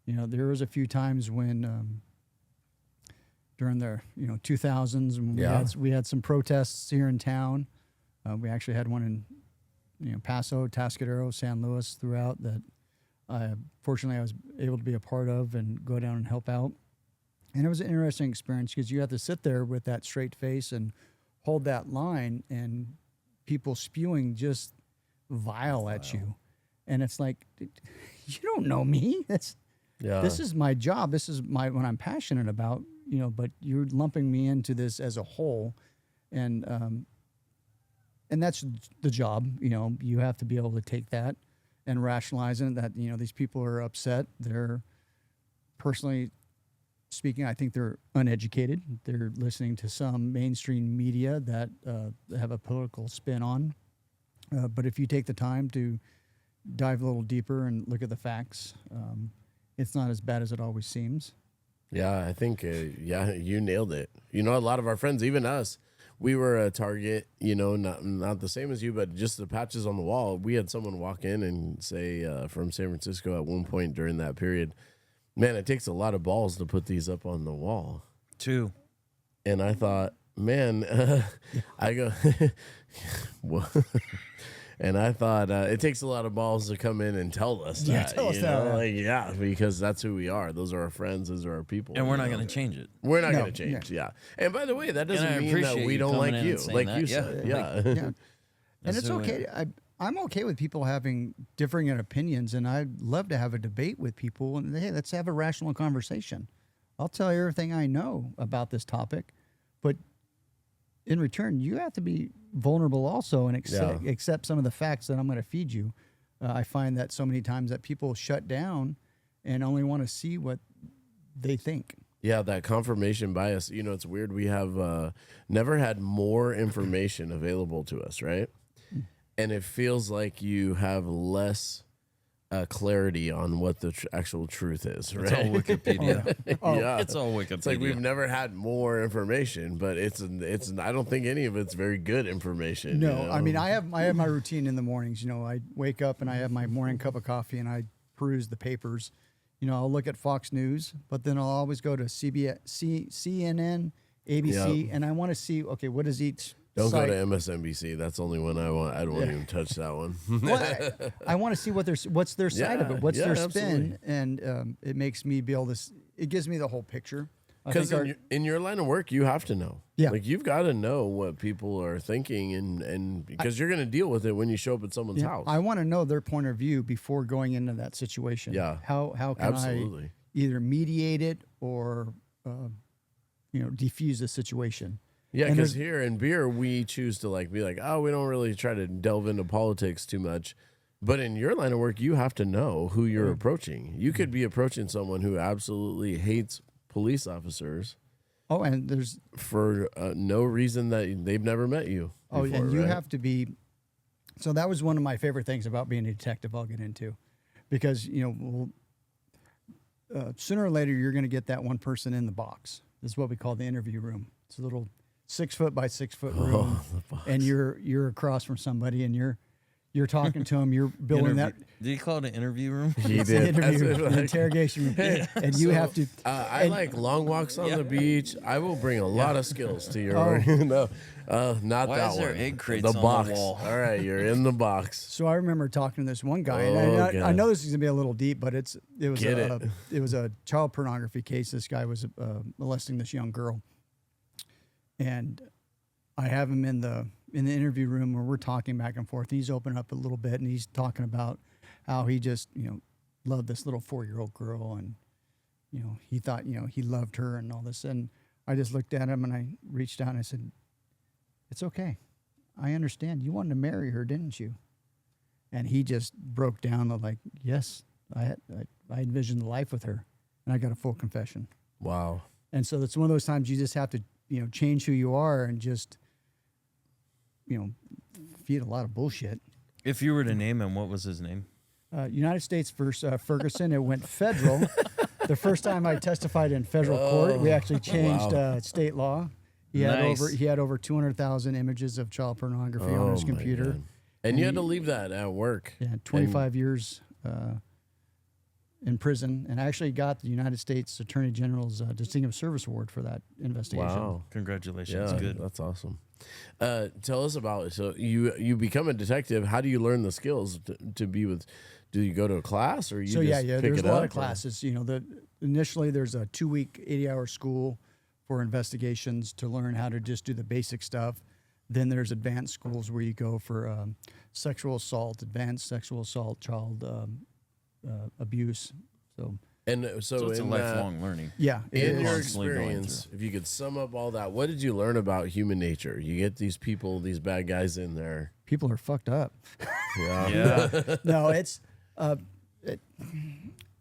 There was a few times when during the 2000s when we had some protests here in town. We actually had one in Paso, Atascadero, San Luis, throughout, that fortunately I was able to be a part of and go down and help out. And it was an interesting experience, because you have to sit there with that straight face and hold that line, and people spewing just vile at you. And it's like, you don't know me. This is my job. This is what I'm passionate about, but you're lumping me into this as a whole. And that's the job. You have to be able to take that and rationalize it, that, these people are upset. They're, personally speaking, I think they're uneducated. They're listening to some mainstream media that have a political spin on. But if you take the time to dive a little deeper and look at the facts, it's not as bad as it always seems. Yeah, I think, you nailed it. A lot of our friends, even us, we were a target, not the same as you, but just the patches on the wall. We had someone walk in and say from San Francisco at one point during that period, "Man, it takes a lot of balls to put these up on the wall." 2. And I thought, man, I go, well, and I thought it takes a lot of balls to come in and tell us that. Tell us that. Because that's who we are. Those are our friends. Those are our people. And we're not going to change it. We're not going to change. Yeah. And by the way, that doesn't mean that we don't like you. Like you said. Yeah. And it's okay. I'm okay with people having differing opinions, and I'd love to have a debate with people. And hey, let's have a rational conversation. I'll tell you everything I know about this topic, but in return, you have to be vulnerable also and accept some of the facts that I'm going to feed you. I find that so many times that people shut down and only want to see what they think. Yeah, that confirmation bias. It's weird. We have never had more information available to us, right? And it feels like you have less clarity on what the actual truth is, right? It's all Wikipedia. Yeah, It's all Wikipedia. It's like we've never had more information, but it's. I don't think any of it's very good information. No, I mean I have my routine in the mornings. I wake up and I have my morning cup of coffee and I peruse the papers. I'll look at Fox News, but then I'll always go to CNN, ABC, and I want to see, okay, what is each. Don't go to MSNBC. That's the only one I want. I don't want to even touch that one. Well, I want to see what's their side of it. What's their spin, and it makes me be able to. It gives me the whole picture. Because in your line of work, you have to know. Yeah. Like you've got to know what people are thinking, and because you're going to deal with it when you show up at someone's house. I want to know their point of view before going into that situation. Yeah. How can I either mediate it or defuse the situation? Yeah, because here in beer, we choose to be like, oh, we don't really try to delve into politics too much. But in your line of work, you have to know who you're approaching. You could be approaching someone who absolutely hates police officers. Oh, and there's For no reason that they've never met you. Oh, before, and you right? have to be. So that was one of my favorite things about being a detective. I'll get into, because sooner or later you're going to get that one person in the box. This is what we call the interview room. It's a little 6 foot by 6 foot room, and you're across from somebody, and you're talking to them. You're building that. Did you call it an interview room? He It's an did. interview, That's what an I- interrogation room, and you have to. I like long walks on the beach. I will bring a lot of skills to your. Oh. No, not Why that is there one. egg crates the on the box. wall? All right, you're in the box. So I remember talking to this one guy, and Oh, I God. know this is gonna be a little deep, but it was Get it was a child pornography case. This guy was molesting this young girl, and I have him in the interview room where we're talking back and forth. He's opening up a little bit, and he's talking about how he just loved this little 4-year-old girl, and he thought he loved her and all this. And I just looked at him and I reached out and I said, "It's okay. I understand. You wanted to marry her, didn't you?" And he just broke down like, "Yes, I envisioned life with her," and I got a full confession. Wow. And so it's one of those times you just have to change who you are and just feed a lot of bullshit. If you were to name him, what was his name? United States versus Ferguson. It went federal. The first time I testified in federal court, we actually changed state law. He Nice. had over 200,000 images of child pornography on his Oh, my computer. God. And you had to leave that at work. Yeah, 25 years in prison, and I actually got the United States Attorney General's Distinguished Service Award for that investigation. Wow. Congratulations. Yeah, Good. that's awesome. Tell us about it. So you become a detective. How do you learn the skills to be with? Do you go to a class or you So just yeah, pick there's it a lot up, of classes. Initially there's a 2-week, 80-hour school for investigations to learn how to just do the basic stuff. Then there's advanced schools where you go for sexual assault, advanced sexual assault, child abuse. So So it's a in lifelong learning. yeah, it In is. your Constantly going experience, if you could sum up all that, what did you learn about human nature? You get these people, these bad guys in there. People are fucked up. Yeah. Yeah. No, it's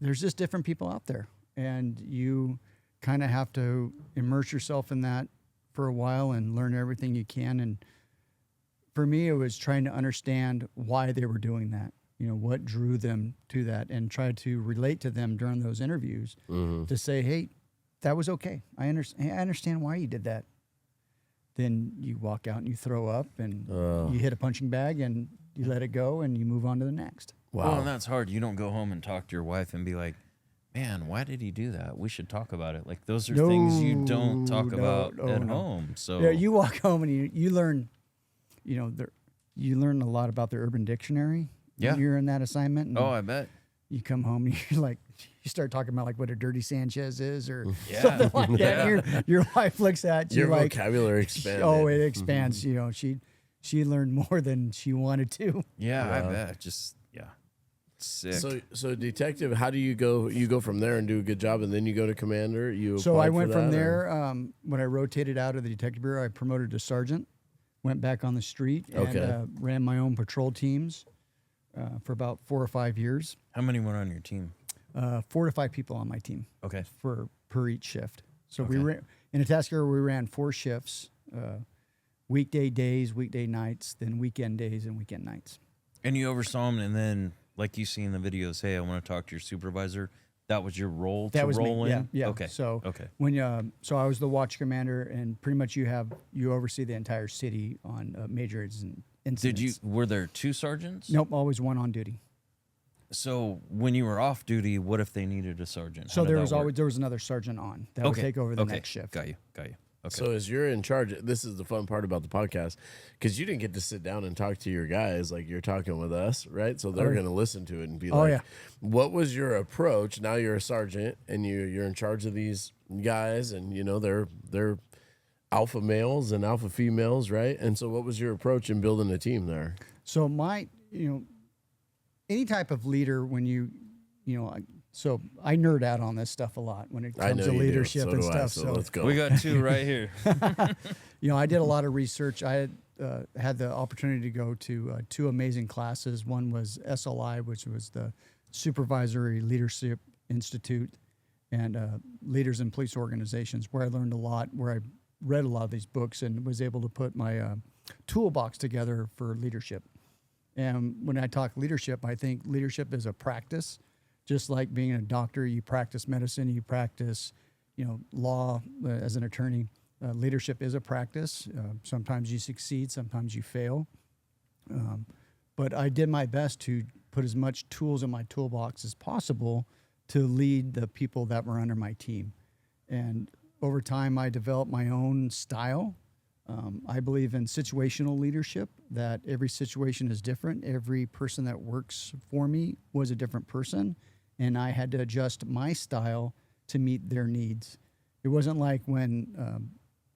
there's just different people out there, and you kind of have to immerse yourself in that for a while and learn everything you can. And for me, it was trying to understand why they were doing that. What drew them to that, and try to relate to them during those interviews to say, "Hey, that was okay. I understand why you did that." Then you walk out and you throw up and you hit a punching bag and you let it go and you move on to the next. Wow. Well, and that's hard. You don't go home and talk to your wife and be like, "Man, why did he do that? We should talk about it." Like those are things you don't talk about at home. So Yeah, you walk home and you learn, you learn a lot about the Urban Dictionary. Yeah. When you're in that assignment. And oh, I bet. you come home and you're like, you start talking about like what a dirty Sanchez is or Yeah. something like that. Yeah. Your wife looks at you Your like, vocabulary expanded. oh, it expands. She learned more than she wanted to. Yeah, I bet. Just sick. So detective, how do you go? You go from there and do a good job, and then you go to commander. So I applied for went from that, or- there. When I rotated out of the detective bureau, I promoted to sergeant. Went back on the street and Okay. ran my own patrol teams for about 4 or 5 years. How many were on your team? 4 to 5 people on my team Okay. per each shift. So we Okay. ran in Atascadero. We ran 4 shifts: weekday days, weekday nights, then weekend days and weekend nights. And you oversaw them, and then, like you see in the videos, hey, I want to talk to your supervisor. That was your role That to was roll me. in? Yeah. Okay. So Okay. so I was the watch commander, and pretty much you oversee the entire city on major incidents. Were there 2 sergeants? Nope, always one on duty. So when you were off duty, what if they needed a sergeant? So How did there that was work? another sergeant on that would take over the next shift. Got you. Okay. So as you're in charge, this is the fun part about the podcast, because you didn't get to sit down and talk to your guys like you're talking with us, right? So they're going to listen to it and be like, yeah. what was your approach? Now you're a sergeant and you're in charge of these guys, and they're alpha males and alpha females, right? And so what was your approach in building a team there? So any type of leader, when so I nerd out on this stuff a lot when it I comes know to you do. leadership So and do I, stuff. so So let's go. We got 2 right here. I did a lot of research. I had the opportunity to go to 2 amazing classes. One was SLI, which was the Supervisory Leadership Institute, and leaders in police organizations, where I learned a lot, where I read a lot of these books and was able to put my toolbox together for leadership. And when I talk leadership, I think leadership is a practice. Just like being a doctor, you practice medicine, you practice, law as an attorney. Leadership is a practice. Sometimes you succeed, sometimes you fail. But I did my best to put as much tools in my toolbox as possible to lead the people that were under my team. And over time, I developed my own style. I believe in situational leadership, that every situation is different. Every person that works for me was a different person, and I had to adjust my style to meet their needs. It wasn't like when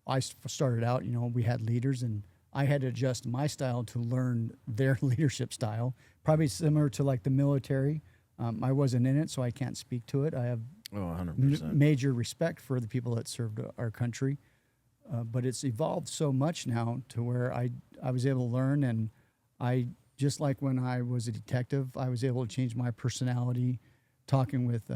I started out, we had leaders, and I had to adjust my style to learn their leadership style. Probably similar to like the military. I wasn't in it, so I can't speak to it. I have 100%. Major respect for the people that served our country. But it's evolved so much now to where I was able to learn, and I, just like when I was a detective, I was able to change my personality talking with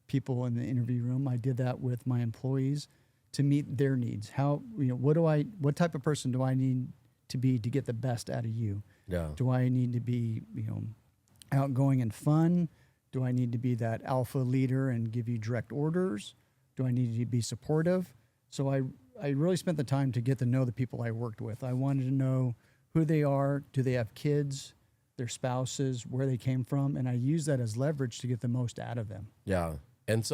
people in the interview room. I did that with my employees to meet their needs. How, what type of person do I need to be to get the best out of you? Yeah. Do I need to be, outgoing and fun? Do I need to be that alpha leader and give you direct orders? Do I need to be supportive? So I really spent the time to get to know the people I worked with. I wanted to know who they are. Do they have kids, their spouses, where they came from? And I use that as leverage to get the most out of them. Yeah. And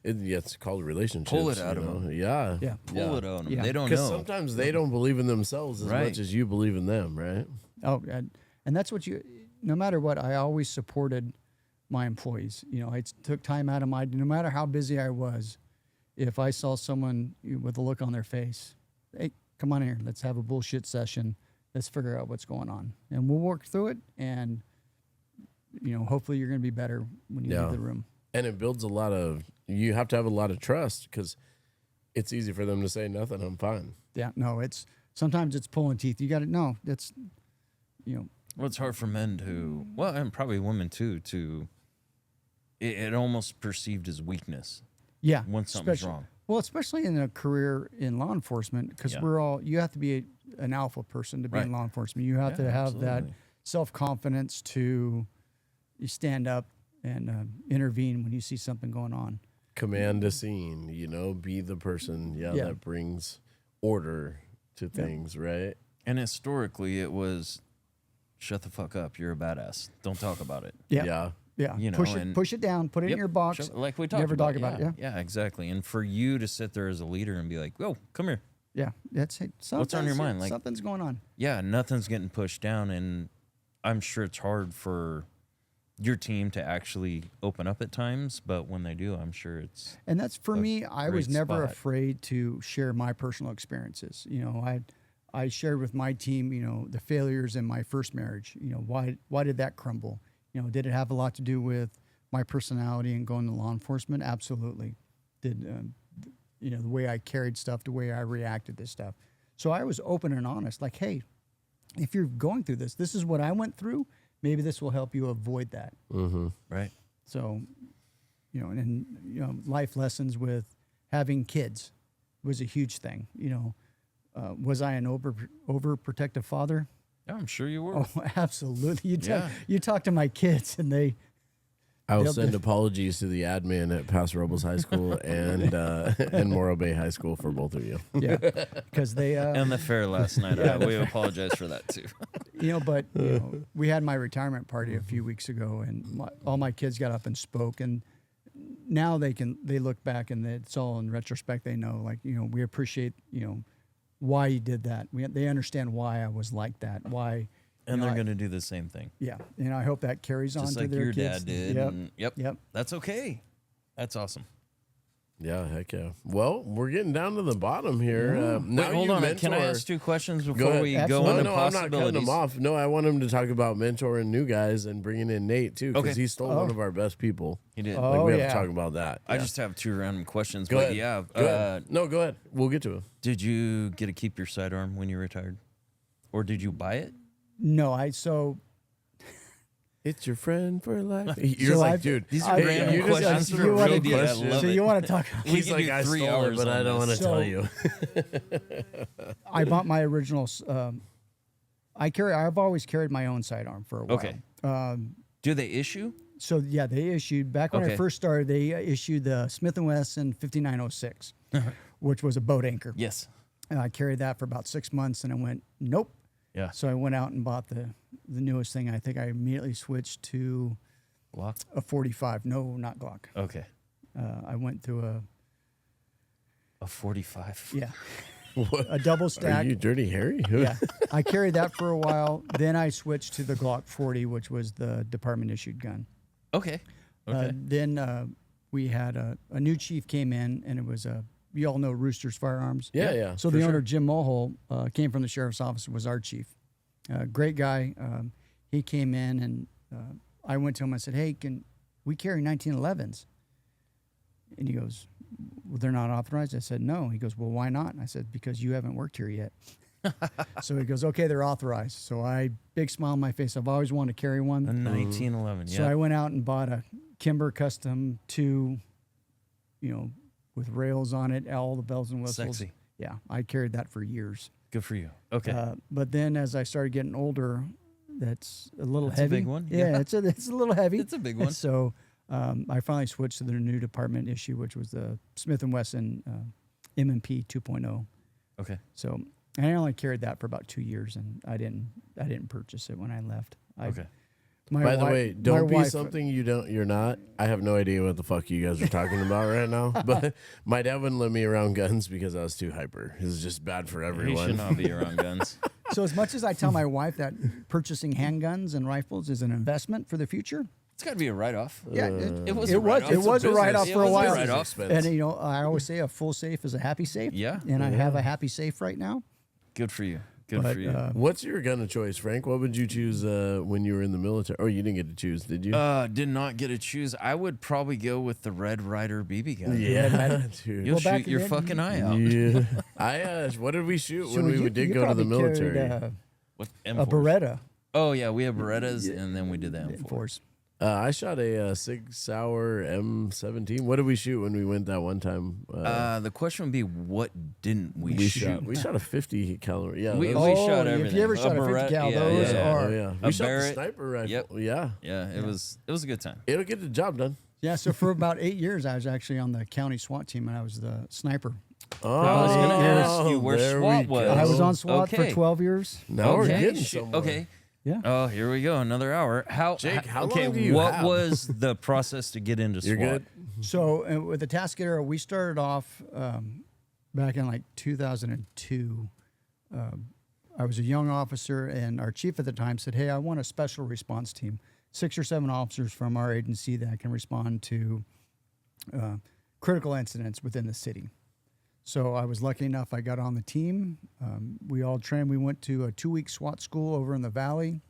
it's called relationships. Pull it out of them. Yeah. Yeah. Pull it out of them. Yeah. They don't Because know. sometimes they don't believe in themselves as Right. much as you believe in them, right? Oh, and that's what no matter what, I always supported my employees. I took time out of no matter how busy I was, if I saw someone with a look on their face, hey, come on here, let's have a bullshit session. Let's figure out what's going on. And we'll work through it. And, hopefully you're going to be better when you leave the room. And it builds you have to have a lot of trust, because it's easy for them to say nothing, I'm fine. Yeah, no, sometimes it's pulling teeth. You got to know that's, Well, it's hard for men to, and probably women too, it almost perceived as weakness. yeah. When something's wrong. Well, especially in a career in law enforcement, because you have to be an alpha person to be in law enforcement. You have to have that self-confidence to stand up and intervene when you see something going on. Command a scene, be the person, that brings order to things, right? And historically, it was, shut the fuck up, you're a badass. Don't talk about it. Yeah. Push it down, put it in your box. Like we talked never about. talk about it. Yeah, exactly. And for you to sit there as a leader and be like, "Whoa, come here." Yeah, that's it. What's on your mind? Like, something's going on. Yeah, nothing's getting pushed down, and I'm sure it's hard for your team to actually open up at times. But when they do, I'm sure it's. And that's for me. I was great never spot. afraid to share my personal experiences. I shared with my team, the failures in my first marriage. Why did that crumble? Did it have a lot to do with my personality and going to law enforcement? Absolutely. Did, the way I carried stuff, the way I reacted to stuff. So I was open and honest, like, hey, if you're going through this is what I went through. Maybe this will help you avoid that. Mm-hmm. Right. So, life lessons with having kids was a huge thing. Was I an overprotective father? Yeah, I'm sure you were. Oh, absolutely. You talk to my kids and I will send apologies to the admin at Paso Robles High School and Morro Bay High School for both of you. yeah, because they and the fair last night. We apologize for that too. But we had my retirement party a few weeks ago, and all my kids got up and spoke, and now they look back and it's all in retrospect. They know, like, we appreciate why you did that. They understand why I was like that. Why. And they're going to do the same thing. Yeah, and I hope that carries on Just to like their your kids. dad did. Yep. And Yep. That's okay. That's awesome. Yeah, heck yeah. Well, we're getting down to the bottom here. Wait, hold on. Can I ask 2 questions before we go Absolutely. into No, I'm not cutting possibilities? him off. No, I want him to talk about mentoring new guys and bringing in Nate too, because Okay. he stole one of our best people. He did. Oh, Like, we have yeah. to talk about that. I just have 2 random questions. Go but ahead. yeah, Go ahead. No, go ahead. We'll get to it. did you get to keep your sidearm when you retired? Or did you buy it? No, It's your friend for life. You're So like, I've- dude, These are I- random you just questions asked for a real media. I question. love So it. you want to talk? He's could like, do I 3 stole it, hours but on I don't want to this. tell So- you. I bought my original. I've always carried my own sidearm for a while. Okay. Do they issue? So yeah, they issued back when I Okay. first started. They issued the Smith & Wesson 5906, which was a boat anchor. Yes. And I carried that for about 6 months, and I went nope. Yeah. So I went out and bought the newest thing. I think I immediately switched to Glock. a 45. No, not Glock. Okay. I went through A 45. What? a double Are stack. you Dirty Harry? Yeah, I carried that for a while. Then I switched to the Glock 40, which was the department issued gun. Okay. Okay. Then we had a new chief came in, and it was you all know Rooster's Firearms. Yeah. So for the sure. owner, Jim Mulhall, came from the sheriff's office, was our chief. Great guy. He came in, and I went to him. I said, hey, can we carry 1911s? And he goes, well, they're not authorized. I said, no. He goes, well, why not? And I said, because you haven't worked here yet. So he goes, okay, they're authorized. So big smile on my face. I've always wanted to carry one. A 1911. Yeah. So I went out and bought a Kimber Custom 2, with rails on it, all the bells and whistles. Sexy. Yeah, I carried that for years. Good for you. Okay. But then as I started getting older, that's a little That's a heavy. big one, Yeah, yeah. it's a little heavy. It's a big one. So I finally switched to the new department issue, which was the Smith & Wesson M&P 2.0. Okay. So I only carried that for about 2 years, and I didn't purchase it when I left. Okay. By the way, don't be wife- something you're not. I have no idea what the fuck you guys are talking about right now. But my dad wouldn't let me around guns because I was too hyper. It's just bad for You should everyone. not be around guns. So as much as I tell my wife that purchasing handguns and rifles is an investment for the future, It's got to be a write-off. yeah, It was. it a was write-off. it It's a was a business. write-off It for a was a while. write-off. Expense. And I always say a full safe is a happy safe. Yeah. And I have a happy safe right now. Good for you. Good But, for you. What's your gun of choice, Frank? What would you choose when you were in the military? Oh, you didn't get to choose, did you? Did not get to choose. I would probably go with the Red Ryder BB gun. yeah, dude. You'll Well, back shoot your then, fucking eye out. Yeah. What did we shoot when we did you go to the probably carried, military? With a M4s. Beretta Oh yeah, we have Berettas, and then we did the M4. Force. I shot a 6 Sauer M17. What did we shoot when we went that one time? The question would be, what didn't we, shoot? We shot a 50 caliber. Yeah, We that was- shot if everything. you ever shot a 50 Beretta- cal, yeah, those yeah. are. Oh yeah, A we shot the Barrett. sniper rifle. Yep. Yeah, Yeah, it was a good time. it'll get the job done. Yeah, so for about 8 years, I was actually on the county SWAT team, and I was the sniper. Oh, I was gonna ask you where there SWAT we was. go. I was on SWAT Okay. for 12 years. Now we're getting shoot. somewhere. Okay. Yeah. Oh, here we go. Another hour. Jake, how okay, long do you what have? was the process to get into You're SWAT? good. So with the Atascadero, we started off back in like 2002. I was a young officer, and our chief at the time said, hey, I want a special response team, 6 or 7 officers from our agency that can respond to critical incidents within the city. So I was lucky enough, I got on the team. We all trained. We went to a 2-week SWAT school over in the valley,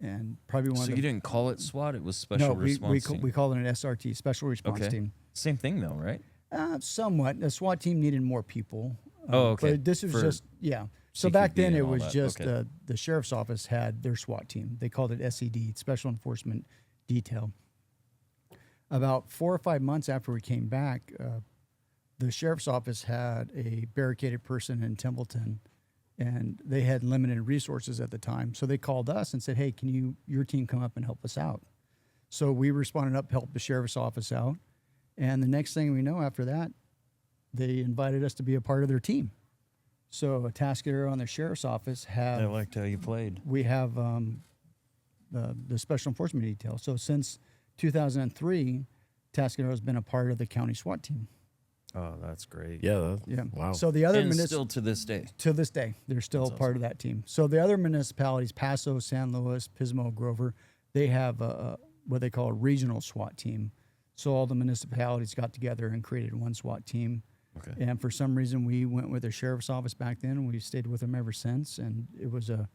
and probably one So of the... you didn't call it SWAT? It was Special Response Team. we called it an SRT, Special Response Okay. Team. Same thing though, right? Somewhat. The SWAT team needed more people. Oh, okay. But this was For just, So CQB back then and it all was that. just Okay. the sheriff's office had their SWAT team. They called it SED, Special Enforcement Detail. About 4 or 5 months after we came back, the sheriff's office had a barricaded person in Templeton, and they had limited resources at the time. So they called us and said, hey, can your team come up and help us out? So we responded up, helped the sheriff's office out. And the next thing we know after that, they invited us to be a part of their team. So Atascadero and the sheriff's office I liked how you played. we have the special enforcement detail. So since 2003, Atascadero has been a part of the county SWAT team. Oh, that's great. Yeah. Yeah. Wow. So the other And municipalities, still to this day. to this day, they're still That's part of that team. So the other municipalities, Paso, San Luis, Pismo, Grover, they have what they call a regional SWAT team. So all the municipalities got together and created one SWAT team. Okay. And for some reason, we went with the sheriff's office back then, and we stayed with them ever since. And it was a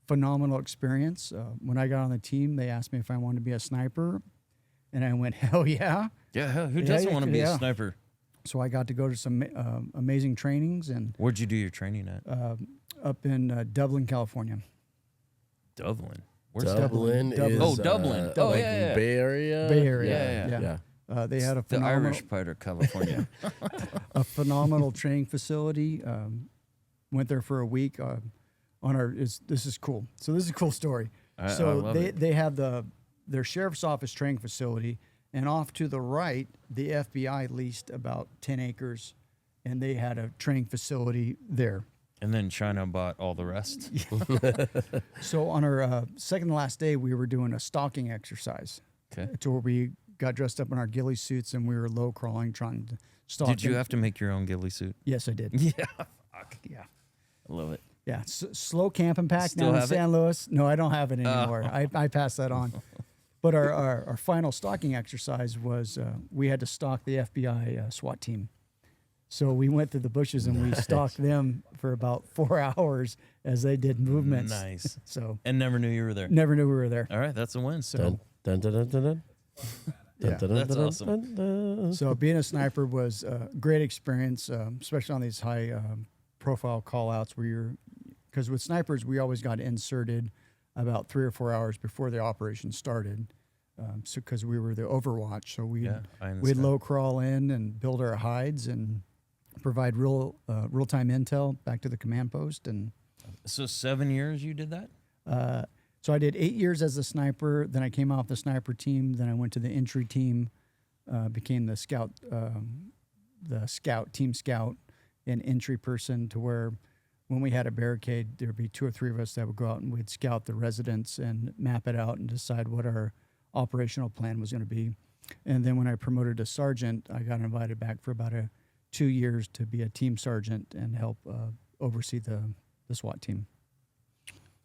phenomenal experience. When I got on the team, they asked me if I wanted to be a sniper, and I went, hell yeah. Yeah, hell, who Yeah, doesn't want to be a yeah. sniper? So I got to go to some amazing trainings and Where'd you do your training at? up in Dublin, California. Dublin. Where's Dublin Dublin. is Oh, Dublin. Oh, like yeah. Bay Area. Bay Area. Yeah. They had a the phenomenal, Irish part of California. a phenomenal training facility. Went there for a week. This is cool. So this is a cool story. I So love it. they have their sheriff's office training facility, and off to the right, the FBI leased about 10 acres, and they had a training facility there. And then China bought all the rest. So on our second to last day, we were doing a stalking exercise. Okay. To where we got dressed up in our ghillie suits and we were low crawling, trying to stalk. Did you them. have to make your own ghillie suit? Yes, I did. Yeah. Fuck. Yeah. I love it. Yeah, slow camping pack Still down in have it? San Luis. No, I don't have it anymore. I passed that on. But our final stalking exercise was we had to stalk the FBI SWAT team. So we went through the bushes and we stalked them for about 4 hours as they did movements. Nice. So And never knew you were there. never knew we were there. All right, that's a win. So Dun, dun, dun, dun, dun. Yeah. Dun, dun, dun, That's dun, awesome. dun, dun. So being a sniper was a great experience, especially on these high profile call outs where because with snipers, we always got inserted about 3 or 4 hours before the operation started. So because we were the overwatch, so I we'd understand. low crawl in and build our hides and provide real time intel back to the command post. And So 7 years you did that? so I did 8 years as a sniper. Then I came off the sniper team. Then I went to the entry team, became the team scout, and entry person to where when we had a barricade, there'd be 2 or 3 of us that would go out and we'd scout the residents and map it out and decide what our operational plan was going to be. And then when I promoted to sergeant, I got invited back for about 2 years to be a team sergeant and help oversee the SWAT team.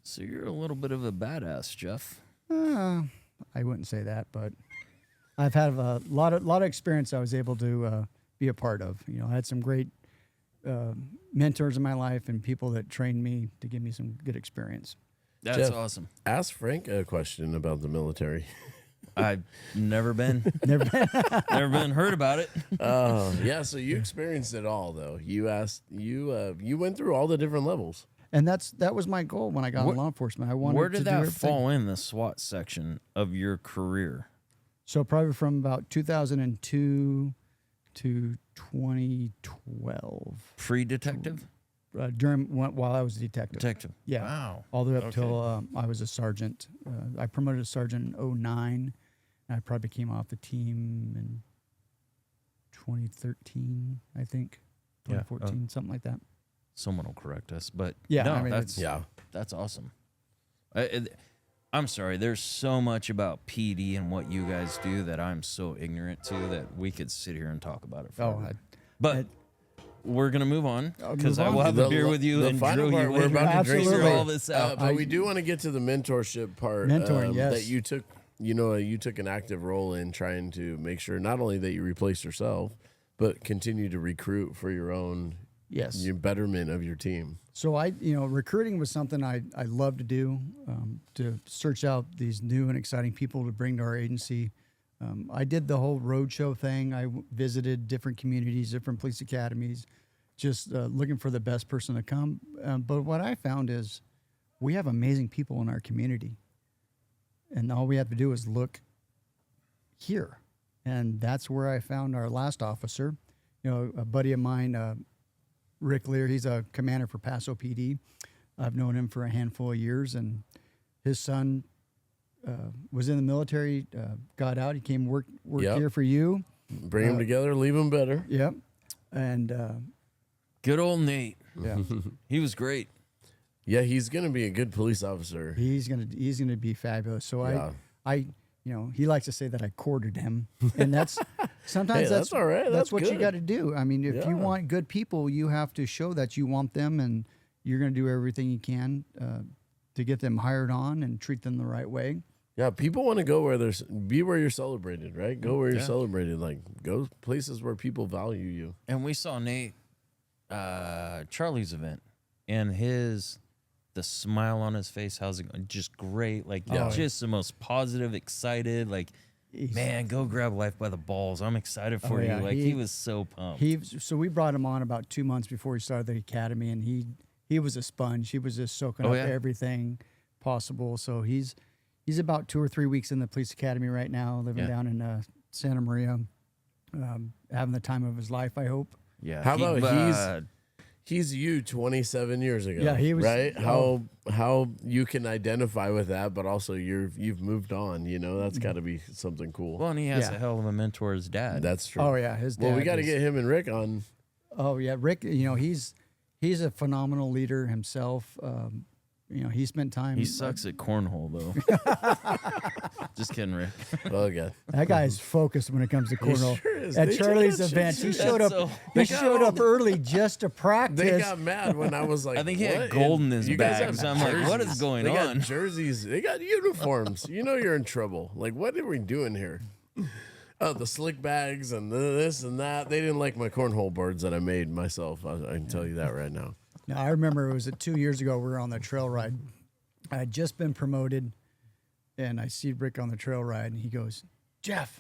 So you're a little bit of a badass, Jeff. I wouldn't say that, but I've had a lot of experience I was able to be a part of. You know, I had some great mentors in my life and people that trained me to give me some good experience. That's Jeff. awesome. Ask Frank a question about the military. I've never been, Never been. never been heard about it. Yeah, so you experienced it all, though. You went through all the different levels. And that was my goal when I got in law enforcement. I wanted Where to did do that everything. fall in the SWAT section of your career? So probably from about 2002 to 2012, Pre-detective? while I was a detective. Detective. Yeah. Wow. All the way up Okay. till I was a sergeant. I promoted to sergeant in 2009, and I probably came off the team in 2013, I think. Yeah. 2014, something like that. Someone will correct us, but Yeah, no, I mean, that's Yeah. that's awesome. I'm sorry. There's so much about PD and what you guys do that I'm so ignorant to that we could sit here and talk about it forever. But we're gonna move on because I will have a beer with you The and final drill part, you we're in. about to drink Absolutely. through all this out. but we do want to get to the mentorship part. Mentoring, yes. That you took. You took an active role in trying to make sure not only that you replaced yourself, but continue to recruit for your own your betterment of your team. So recruiting was something I love to do, to search out these new and exciting people to bring to our agency. I did the whole roadshow thing. I visited different communities, different police academies, just looking for the best person to come. But what I found is we have amazing people in our community. And all we have to do is look here. And that's where I found our last officer. A buddy of mine, Rick Lear, he's a commander for Paso PD. I've known him for a handful of years, and his son was in the military, got out. He came work here for you. Bring them together, leave them better. Yep. And Good old Nate. yeah, He was great. Yeah, he's gonna be a good police officer. he's gonna be fabulous. So Yeah. I he likes to say that I courted him, and that's sometimes Hey, that's all right. That's what you good. got to do. I mean, if you Yeah. want good people, you have to show that you want them, and you're going to do everything you can to get them hired on and treat them the right way. Yeah, people want to go where be where you're celebrated, right? Go where you're celebrated. Like go places where people value you. And we saw Nate, Charlie's event, and the smile on his face, how's it going? Just great. Like, just the most positive, excited. Like, man, go grab life by the balls. I'm excited for you. Like, he was so pumped. So we brought him on about 2 months before he started the academy, and he was a sponge. He was just soaking up everything possible. So he's He's about 2 or 3 weeks in the police academy right now, living down in Santa Maria, having the time of his life, I hope. Yeah. How about he's you 27 years ago? Yeah, he was. Right? How you can identify with that, but also you've moved on. You know, that's got to be something cool. Well, and he has a hell of a mentor, his dad. That's true. Oh yeah, his dad. Well, we got to get him and Rick on. Oh yeah, Rick. You know, he's a phenomenal leader himself. You know, he spent time. He sucks at cornhole, though. Just kidding, Rick. Oh god, That guy's focused when it comes to cornhole. sure is. At They Charlie's got- events, he showed That's up. so- He showed up early just to practice. they got mad when I was like, I think he had "What gold is- in his you guys bag, have so I'm like, what is jerseys? going They on?" got jerseys. They got uniforms. You know you're in trouble. Like, what are we doing here? Oh, the slick bags and this and that. They didn't like my cornhole boards that I made myself. I can tell you that right now. Now, I remember it was 2 years ago. We were on the trail ride. I had just been promoted, and I see Rick on the trail ride, and he goes, "Jeff,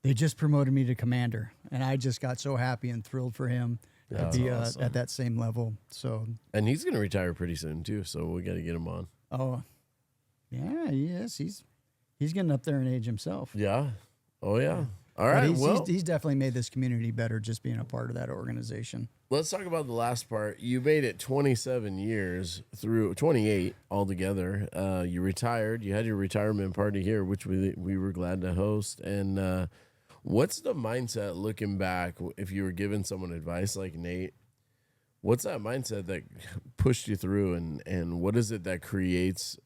they just promoted me to commander," and I just got so happy and thrilled for him to be awesome. at that same level. So, And he's gonna retire pretty soon too. So we got to get him on. oh, yeah, yes, he's getting up there in age himself. Yeah. Oh yeah. All But right. he's definitely made this community better just being a part of that organization. Let's talk about the last part. You made it 27 years through 28 altogether. You retired. You had your retirement party here, which we were glad to host. And what's the mindset looking back if you were giving someone advice like Nate? What's that mindset that pushed you through, and what is it that creates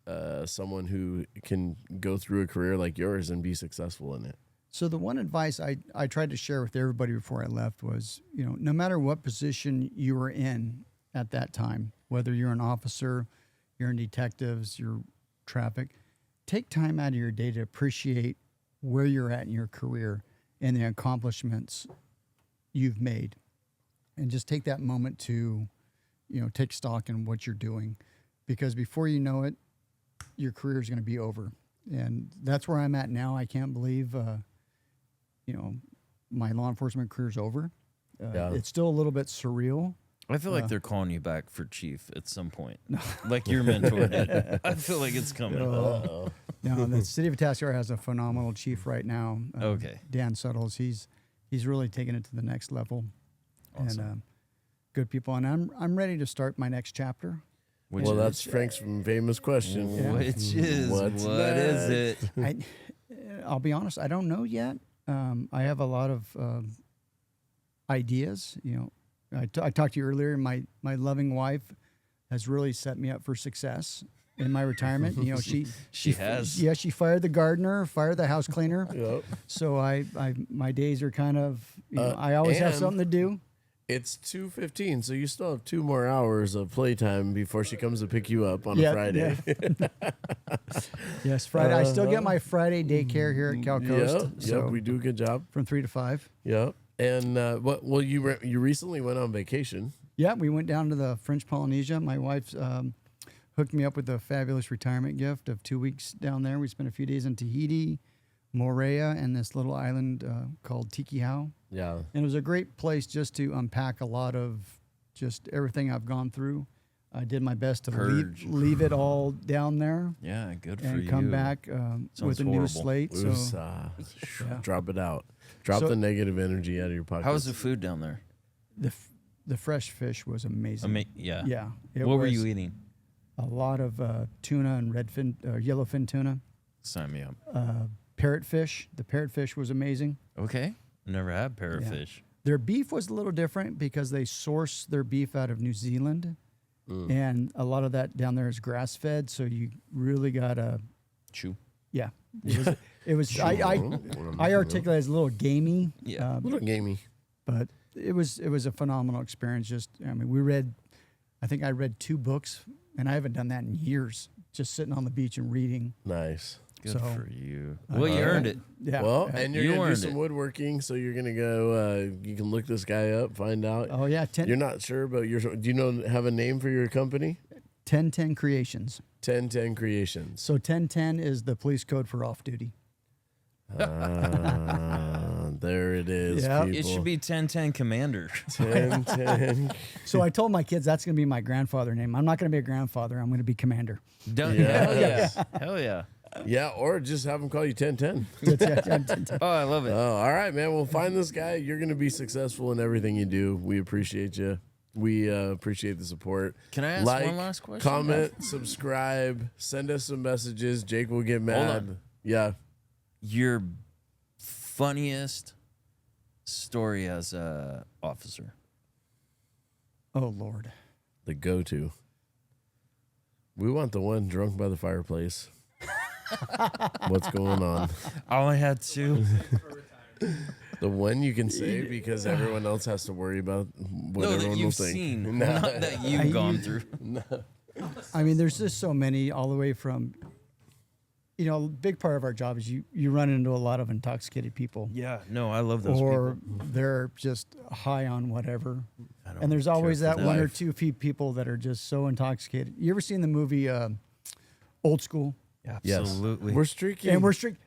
someone who can go through a career like yours and be successful in it? So the one advice I tried to share with everybody before I left was, you know, no matter what position you were in at that time, whether you're an officer, you're in detectives, you're traffic, take time out of your day to appreciate where you're at in your career and the accomplishments you've made. And just take that moment to, you know, take stock in what you're doing. Because before you know it, your career is going to be over. And that's where I'm at now. I can't believe, you know, my law enforcement career is over. It's still a little bit surreal. I feel like they're calling you back for chief at some point. Like your mentor did. I feel like it's coming. Uh-oh. No, the city of Atascadero has a phenomenal chief right now. Okay. Dan Suttles. He's really taken it to the next level. Awesome. And good people. And I'm ready to start my next chapter. Which Well, is- that's Frank's famous question. Yeah. Which is What's what is it? I'll be honest, I don't know yet. I have a lot of ideas. You know, I talked to you earlier. My loving wife has really set me up for success in my retirement. You know, She has. Yeah, she fired the gardener, fired the house cleaner. Yep. So my days are kind of, you know, I always have and- something to do. It's 2:15, so you still have 2 more hours of playtime before she comes to pick you up on a Friday. Yeah. Yes, Friday. I still get my Friday daycare here at Cal Coast. Yep, we do a good job. From 3 to 5. Yep. And well, you recently went on vacation. Yeah, we went down to the French Polynesia. My wife's hooked me up with a fabulous retirement gift of 2 weeks down there. We spent a few days in Tahiti, Moorea, and this little island called Tiki Hau. Yeah. And it was a great place just to unpack a lot of just everything I've gone through. I did my best to Purge. leave it all down there Yeah, good for and you. come back with a new horrible. slate. So yeah. Drop it out. Drop So- the negative energy out of your pocket. How was the food down there? the fresh fish was amazing. Yeah. Yeah. it What were was you eating? A lot of tuna and yellowfin tuna. Sign me up. Parrotfish. The parrotfish was amazing. Okay. Never had parrotfish. Their beef was a little different because they source their beef out of New Zealand. And a lot of that down there is grass fed. So you really got to, Chew. yeah. It was I articulate as a little gamey. Yeah. a little gamey. But it was a phenomenal experience. Just, I mean, I think I read 2 books, and I haven't done that in years, just sitting on the beach and reading. Nice. Good So, for you. Well, you earned it. Yeah. Well, and you're You gonna do earned some it. woodworking, so you're gonna go. You can look this guy up, find out. Oh, yeah. You're not sure, but do you know have a name for your company? 1010 Creations. 1010 Creations. So 1010 is the police code for off duty. There it is. Yeah. People. It should be 1010 Commander. 1010. So I told my kids that's going to be my grandfather name. I'm not going to be a grandfather. I'm going to be commander. Don't, Yeah. Hell yeah. Hell yeah. Yeah, or just have them call you 1010. Oh, I love it. Oh, all right, man. Well, find this guy. You're going to be successful in everything you do. We appreciate you. We appreciate the support. Can I ask one last question? Comment, subscribe, send us some messages. Jake will get mad. Yeah. Your funniest story as a officer? Oh, Lord. The go-to. We want the one drunk by the fireplace. What's going on? I only had two. The one you can say because everyone else has to worry about what No, that everyone will you've think. seen, not that you've gone through. I mean, there's just so many, all the way from, you know, a big part of our job is you run into a lot of intoxicated people. Yeah, no, I love those Or people. they're just high on whatever. I don't And there's care always for that that. one or two people that are just so intoxicated. You ever seen the movie Old School? Absolutely. We're streaking. And we're strict.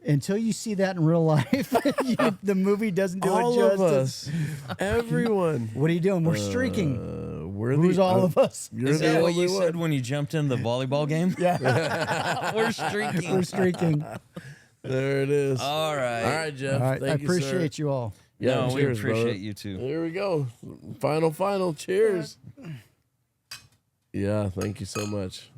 Until you see that in real life, the movie doesn't do all it of justice. us. Everyone. What are you doing? We're streaking. Who's all of us? You're Is the that what only you one. said when you jumped in the volleyball game? Yeah, We're streaking. we're streaking. There it is. All right. All right, Jeff. All right, Thank I appreciate you, you all. Yeah, No, we cheers, appreciate brother. you too. Here we go. Final. Cheers. Yeah, thank you so much.